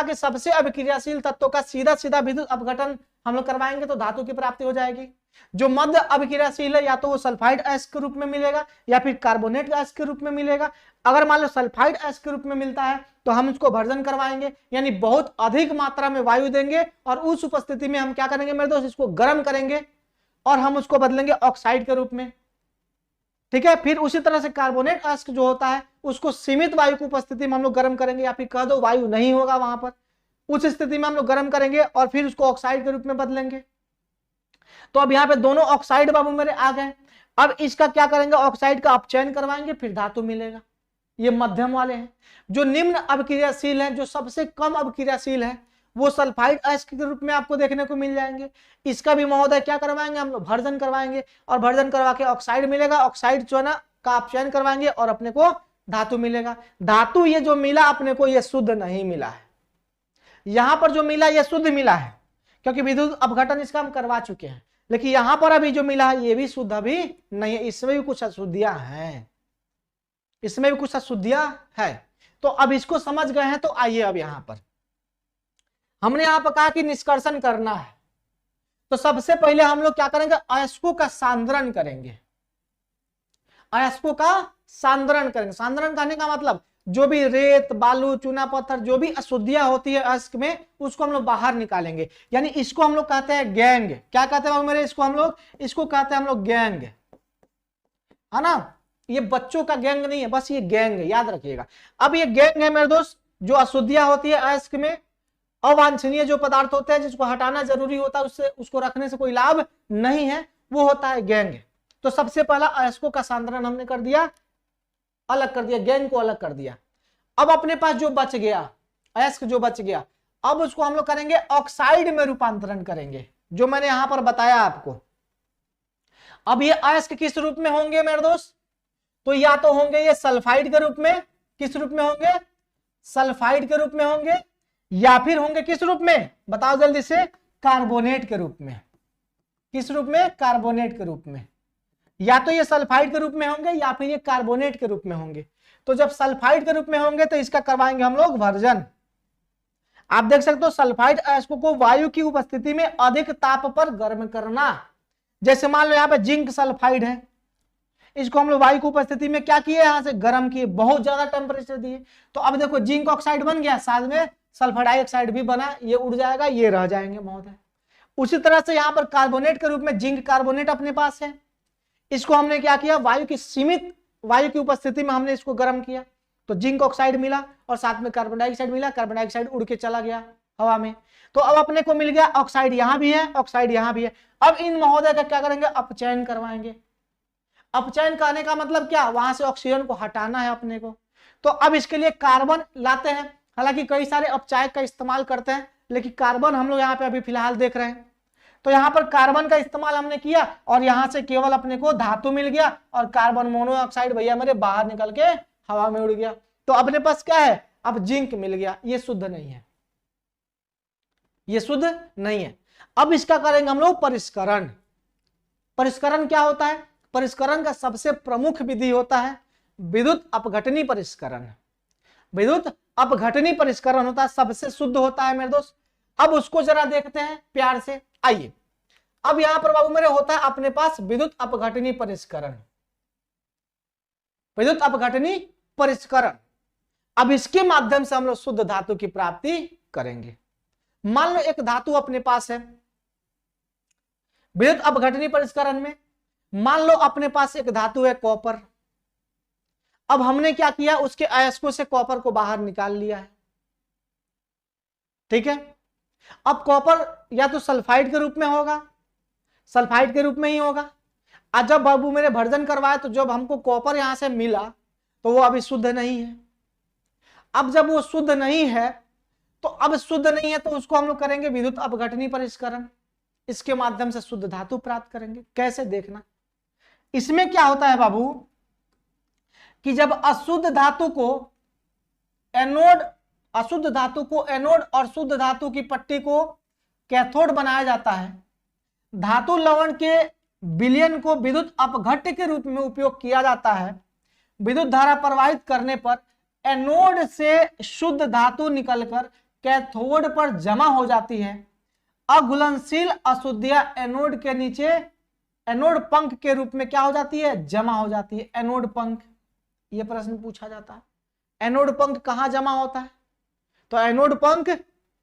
कि सबसे अभिक्रियाशील तत्वों का सीधा सीधा विद्युत अपघटन हम लोग करवाएंगे तो धातु की प्राप्ति हो जाएगी। जो मध्य अभिक्रियाशील है या तो वो सल्फाइड अयस्क के रूप में मिलेगा या फिर कार्बोनेट अयस्क के रूप में मिलेगा। अगर मान लो सल्फाइड अयस्क के रूप में मिलता है तो हम उसको भर्जन करवाएंगे, यानी बहुत अधिक मात्रा में वायु देंगे, और उस उपस्थिति में हम क्या करेंगे मेरे दोस्त, इसको गर्म करेंगे और हम उसको बदलेंगे ऑक्साइड के रूप में। ठीक है, फिर उसी तरह से कार्बोनेट अयस्क जो होता है उसको सीमित वायु की उपस्थिति में हम लोग गर्म करेंगे, या फिर कह दो वायु नहीं होगा वहां पर, उस स्थिति में हम लोग गर्म करेंगे और फिर उसको ऑक्साइड के रूप में बदलेंगे। तो अब यहाँ पे दोनों ऑक्साइड बाबू मेरे आ गए। अब इसका क्या करेंगे, ऑक्साइड का अपचयन करवाएंगे, फिर धातु मिलेगा। ये मध्यम वाले हैं। जो निम्न अभिक्रियाशील है, जो सबसे कम अभिक्रियाशील है, वो सल्फाइड अयस्क के रूप में आपको देखने को मिल जाएंगे। इसका भी महोदय क्या करवाएंगे हम लोग, भर्जन करवाएंगे, और भर्जन करवा के ऑक्साइड मिलेगा, ऑक्साइड जो है ना का अपचयन करवाएंगे और अपने को धातु मिलेगा। धातु ये जो मिला अपने को, ये शुद्ध नहीं मिला है। यहां पर जो मिला ये शुद्ध मिला है, क्योंकि विद्युत अपघटन इसका हम करवा चुके हैं। लेकिन यहां पर अभी जो मिला है ये भी शुद्ध अभी नहीं है, इसमें भी कुछ अशुद्धियां हैं, इसमें भी कुछ अशुद्धियां है। तो अब इसको समझ गए हैं, तो आइए अब यहां पर हमने यहां पर कहा कि निष्कर्षण करना है। तो सबसे पहले हम लोग क्या करेंगे, अयस्कों का सांद्रण करेंगे, अयस्कों का सांद्रण करेंगे। सांद्रण करने का मतलब जो भी रेत, बालू, चूना पत्थर, जो भी अशुद्धियां होती है अयस्क में, उसको हम लोग बाहर निकालेंगे। यानी इसको हम लोग कहते हैं गैंग। क्या कहते हैं मेरे, इसको कहते हैं हम लोग गैंग, है ना। ये बच्चों का गैंग नहीं है, बस ये गैंग है, याद रखिएगा। अब ये गैंग है मेरे दोस्त, जो अशुद्धियां होती है अयस्क में, अवांछनीय जो पदार्थ होते हैं जिसको हटाना जरूरी होता है, उससे उसको रखने से कोई लाभ नहीं है, वो होता है गैंग। तो सबसे पहला अयस्कों का सांद्रण हमने कर दिया, अलग कर दिया, गैंग को अलग कर दिया। अब अपने पास जो बच गया, अयस्क जो बच गया, अब उसको हम लोग करेंगे ऑक्साइड में रूपांतरण करेंगे, जो मैंने यहां पर बताया आपको। अब ये अयस्क किस रूप में होंगे मेरे दोस्त, तो या तो होंगे ये सल्फाइड के रूप में, किस रूप में होंगे, सल्फाइड के रूप में होंगे, या फिर होंगे किस रूप में, बताओ जल्दी से, कार्बोनेट के रूप में। किस रूप में, कार्बोनेट के रूप में। या तो ये सल्फाइड के रूप में होंगे या फिर ये कार्बोनेट के रूप में होंगे। तो जब सल्फाइड के रूप में होंगे तो इसका करवाएंगे हम लोग वर्जन। आप देख सकते हो सल्फाइड अयस्कों को वायु की उपस्थिति में अधिक ताप पर गर्म करना। जैसे मान लो यहाँ पे जिंक सल्फाइड है, इसको हम लोग वायु की उपस्थिति में क्या किए, यहां से गर्म किए, बहुत ज्यादा टेम्परेचर दिए। तो अब देखो जिंक ऑक्साइड बन गया, साथ में सल्फर डाइऑक्साइड भी बना, ये उड़ जाएगा, ये रह जाएंगे महोदय। उसी तरह से यहाँ पर कार्बोनेट के रूप में जिंक कार्बोनेट अपने पास है, इसको हमने क्या किया, वायु की सीमित वायु की उपस्थिति में हमने इसको गर्म किया, तो जिंक ऑक्साइड मिला और साथ में कार्बन डाइऑक्साइड मिला, कार्बन डाइऑक्साइड उड़ के चला गया हवा में। तो अब अपने को मिल गया ऑक्साइड यहां भी है, ऑक्साइड यहां भी है। अब इन महोदय का क्या करेंगे, अपचयन करवाएंगे। अपचयन करने का मतलब क्या, वहां से ऑक्सीजन को हटाना है अपने को। तो अब इसके लिए कार्बन लाते हैं, हालांकि कई सारे अपचायक का इस्तेमाल करते हैं, लेकिन कार्बन हम लोग यहाँ पे अभी फिलहाल देख रहे हैं। तो यहाँ पर कार्बन का इस्तेमाल हमने किया और यहां से केवल अपने को धातु मिल गया, और कार्बन मोनोऑक्साइड भैया मेरे बाहर निकल के हवा में उड़ गया। तो अपने पास क्या है, अब जिंक मिल गया, ये शुद्ध नहीं है, ये शुद्ध नहीं है। अब इसका करेंगे हम लोग परिष्करण। परिष्करण क्या होता है, परिष्करण का सबसे प्रमुख विधि होता है विद्युत अपघटनी परिष्करण। विद्युत अपघटनी परिष्करण होता है, सबसे शुद्ध होता है मेरे दोस्त। अब उसको जरा देखते हैं प्यार से, आइए। अब यहां पर बाबू मेरे होता है अपने पास विद्युत अपघटनी परिष्करण, विद्युत अपघटनी परिष्करण। अब इसके माध्यम से हम लोग शुद्ध धातु की प्राप्ति करेंगे। मान लो एक धातु अपने पास है, विद्युत अपघटनी परिष्करण में मान लो अपने पास एक धातु है कॉपर। अब हमने क्या किया, उसके अयस्कों से कॉपर को बाहर निकाल लिया है, ठीक है। अब कॉपर या तो सल्फाइड के रूप में होगा, सल्फाइड के रूप में ही होगा। आज जब बाबू मेरे भर्जन करवाए तो जब हमको कॉपर यहां से मिला तो वो अभी शुद्ध नहीं है। अब जब वो शुद्ध नहीं है तो अब शुद्ध नहीं है तो उसको हम लोग करेंगे विद्युत अपघटनी परिष्करण, इसके माध्यम से शुद्ध धातु प्राप्त करेंगे। कैसे देखना, इसमें क्या होता है बाबू कि जब अशुद्ध धातु को एनोड और शुद्ध धातु की पट्टी को कैथोड बनाया जाता है, धातु लवण के विलयन को विद्युत अपघट्य के रूप में उपयोग किया जाता है। विद्युत धारा प्रवाहित करने पर एनोड से शुद्ध धातु निकलकर कैथोड पर जमा हो जाती है। अघुलनशील अशुद्धियां एनोड के नीचे एनोड पंख के रूप में क्या हो जाती है, जमा हो जाती है। एनोड पंख, यह प्रश्न पूछा जाता है, एनोड पंख कहां जमा होता है? तो एनोड पंख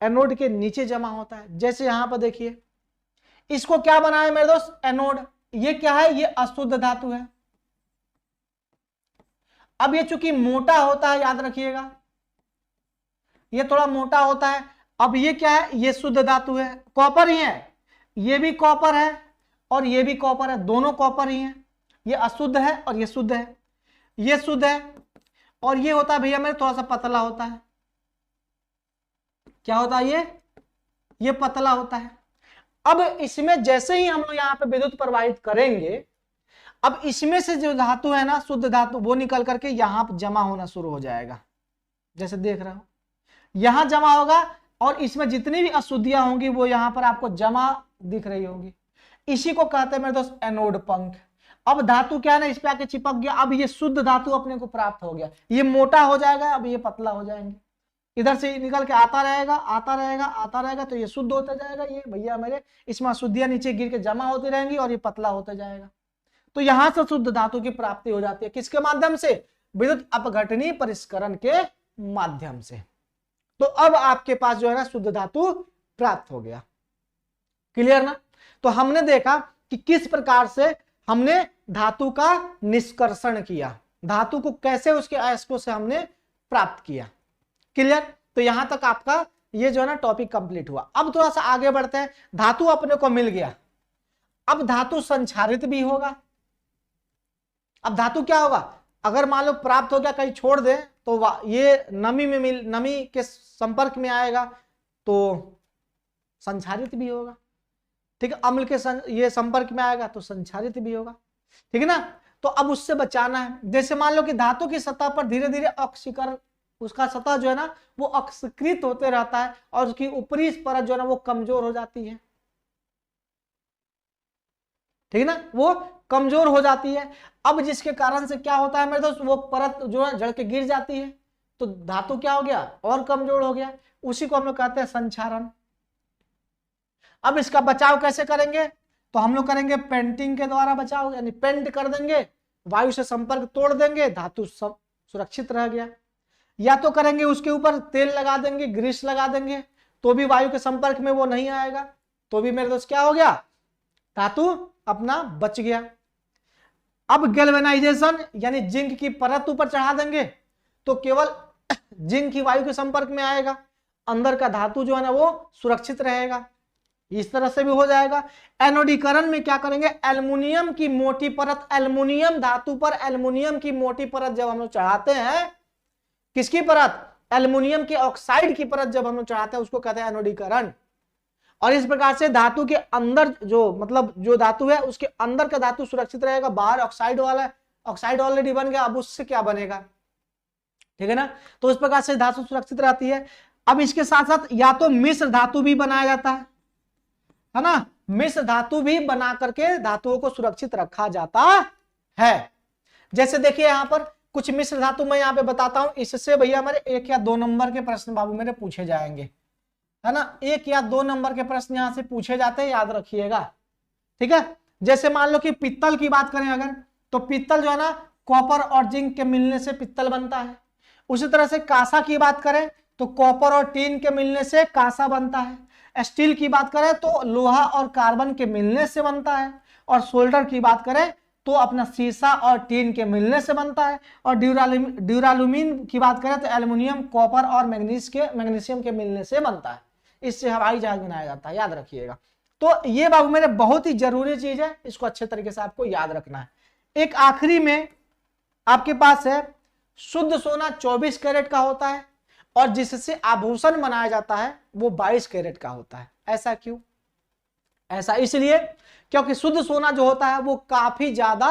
एनोड के नीचे जमा होता है। जैसे यहां पर देखिए, इसको क्या बनाया मेरे दोस्त, एनोड। ये क्या है, ये अशुद्ध धातु है। अब ये चूंकि मोटा होता है, याद रखिएगा, ये थोड़ा मोटा होता है। अब ये क्या है, ये शुद्ध धातु है, कॉपर ही है, ये भी कॉपर है और ये भी कॉपर है, दोनों कॉपर ही हैं। ये अशुद्ध है और ये शुद्ध है, ये शुद्ध है और ये होता है भैया मेरे थोड़ा सा पतला होता है। क्या होता है, ये पतला होता है। अब इसमें जैसे ही हम लोग यहाँ पे विद्युत प्रवाहित करेंगे, अब इसमें से जो धातु है ना, शुद्ध धातु, वो निकल करके यहाँ पर जमा होना शुरू हो जाएगा। जैसे देख रहे हो, यहां जमा होगा और इसमें जितनी भी अशुद्धियां होंगी वो यहां पर आपको जमा दिख रही होगी। इसी को कहते हैं मेरे दोस्त एनोड पंख। अब धातु क्या है ना, इस पे आके चिपक गया। अब ये शुद्ध धातु अपने को प्राप्त हो गया, ये मोटा हो जाएगा, अब ये पतला हो जाएंगे। इधर से निकल के आता रहेगा, आता रहेगा, आता रहेगा, तो ये शुद्ध होता जाएगा। ये भैया मेरे इसमें अशुद्धियां नीचे गिर के जमा होती रहेंगी और ये पतला होता जाएगा। तो यहां से शुद्ध धातु की प्राप्ति हो जाती है, किसके माध्यम से, विद्युत अपघटनीय परिष्करण के माध्यम से। तो अब आपके पास जो है ना शुद्ध धातु प्राप्त हो गया। क्लियर ना? तो हमने देखा कि किस प्रकार से हमने धातु का निष्कर्षण किया, धातु को कैसे उसके अयस्कों से हमने प्राप्त किया। क्लियर? तो यहां तक आपका ये जो है ना टॉपिक कंप्लीट हुआ। अब थोड़ा सा आगे बढ़ते हैं। धातु अपने को मिल गया, अब धातु संक्षारित भी होगा। अब धातु क्या होगा, अगर मान लो प्राप्त हो गया, कहीं छोड़ दे तो ये नमी के संपर्क में आएगा तो संक्षारित भी होगा। ठीक है, अम्ल के ये संपर्क में आएगा तो संक्षारित भी होगा। ठीक है ना? तो अब उससे बचाना है। जैसे मान लो कि धातु की सतह पर धीरे धीरे ऑक्सीकरण, उसका सतह जो है ना वो ऑक्सीकृत होते रहता है और उसकी ऊपरी परत जो है ना वो कमजोर हो जाती है। ठीक है ना, वो कमजोर हो जाती है। अब जिसके कारण से क्या होता है मेरे दोस्त, वो परत जो है जड़ के गिर जाती है, तो धातु क्या हो गया, और कमजोर हो गया। उसी को हम लोग कहते हैं संक्षारण। अब इसका बचाव कैसे करेंगे, तो हम लोग करेंगे पेंटिंग के द्वारा बचाव, यानी पेंट कर देंगे, वायु से संपर्क तोड़ देंगे, धातु सब सुरक्षित रह गया। या तो करेंगे उसके ऊपर तेल लगा देंगे, ग्रीस लगा देंगे, तो भी वायु के संपर्क में वो नहीं आएगा, तो भी मेरे दोस्त क्या हो गया, धातु अपना बच गया। अब गैल्वेनाइजेशन यानी जिंक की परत ऊपर चढ़ा देंगे तो केवल जिंक की वायु के संपर्क में आएगा, अंदर का धातु जो है ना वो सुरक्षित रहेगा। इस तरह से भी हो जाएगा। एनोडीकरण में क्या करेंगे, एल्युमिनियम की मोटी परत, एल्युमिनियम धातु पर एल्युमिनियम की मोटी परत जब हम लोग चढ़ाते हैं, किसकी परत, एल्युमिनियम के ऑक्साइड की परत जब हम लोग चढ़ाते हैं उसको कहते हैं एनोडीकरण। और इस प्रकार से धातु के अंदर जो मतलब जो धातु है उसके अंदर का धातु सुरक्षित रहेगा, बाहर ऑक्साइड वाला, ऑक्साइड ऑलरेडी बन गया, अब उससे क्या बनेगा। ठीक है ना, तो इस प्रकार से धातु सुरक्षित रहती है। अब इसके साथ साथ या तो मिश्र धातु भी बनाया जाता है ना, मिश्र धातु भी बना करके धातुओं को सुरक्षित रखा जाता है। जैसे देखिए यहां पर कुछ मिश्र धातु मैं यहाँ पे बताता हूं, इससे भैया हमारे 1 या 2 नंबर के प्रश्न बाबू मेरे पूछे जाएंगे, है ना, 1 या 2 नंबर के प्रश्न यहां से पूछे जाते हैं, याद रखिएगा। ठीक है, जैसे मान लो कि पित्तल की बात करें अगर, तो पित्तल जो है ना कॉपर और जिंक के मिलने से पित्तल बनता है। उसी तरह से कांसा की बात करें तो कॉपर और टीन के मिलने से कांसा बनता है। स्टील की बात करें तो लोहा और कार्बन के मिलने से बनता है। और सोल्डर की बात करें तो अपना शीशा और टीन के मिलने से बनता है। और ड्यूरालुमीन की बात करें तो एल्युमिनियम, कॉपर और मैग्नीशियम के मिलने से बनता है। इससे हवाई जहाज बनाया जाता है, याद रखिएगा। तो ये बाबू मेरे बहुत ही जरूरी चीज है, इसको अच्छे तरीके से आपको याद रखना है। एक आखिरी में आपके पास है, शुद्ध सोना 24 कैरेट का होता है और जिससे आभूषण बनाया जाता है वो 22 कैरेट का होता है। ऐसा क्यों? ऐसा इसलिए क्योंकि शुद्ध सोना जो होता है वो काफी ज्यादा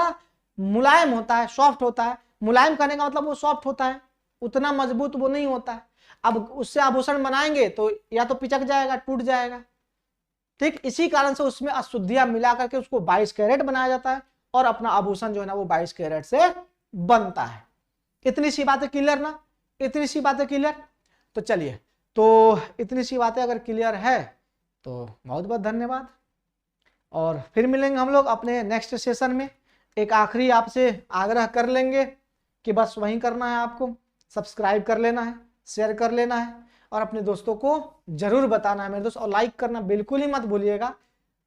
मुलायम होता है, सॉफ्ट होता है। मुलायम करने का मतलब वो सॉफ्ट होता है, उतना मजबूत वो नहीं होता है। अब उससे आभूषण बनाएंगे तो या तो पिचक जाएगा, टूट जाएगा। ठीक इसी कारण से उसमें अशुद्धियां मिला करके उसको 22 कैरेट बनाया जाता है और अपना आभूषण जो है ना वो 22 कैरेट से बनता है। इतनी सी बातें क्लियर ना, इतनी सी बातें क्लियर। तो चलिए, तो इतनी सी बातें अगर क्लियर है तो बहुत बहुत धन्यवाद, और फिर मिलेंगे हम लोग अपने नेक्स्ट सेशन में। एक आखिरी आपसे आग्रह कर लेंगे कि बस वही करना है, आपको सब्सक्राइब कर लेना है, शेयर कर लेना है और अपने दोस्तों को जरूर बताना है मेरे दोस्त, और लाइक करना बिल्कुल ही मत भूलिएगा।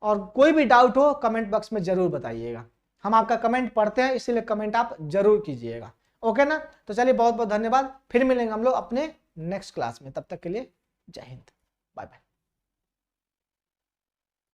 और कोई भी डाउट हो कमेंट बॉक्स में जरूर बताइएगा, हम आपका कमेंट पढ़ते हैं, इसीलिए कमेंट आप जरूर कीजिएगा। ओके ना, तो चलिए बहुत बहुत धन्यवाद, फिर मिलेंगे हम लोग अपने नेक्स्ट क्लास में। तब तक के लिए जय हिंद, बाय बाय।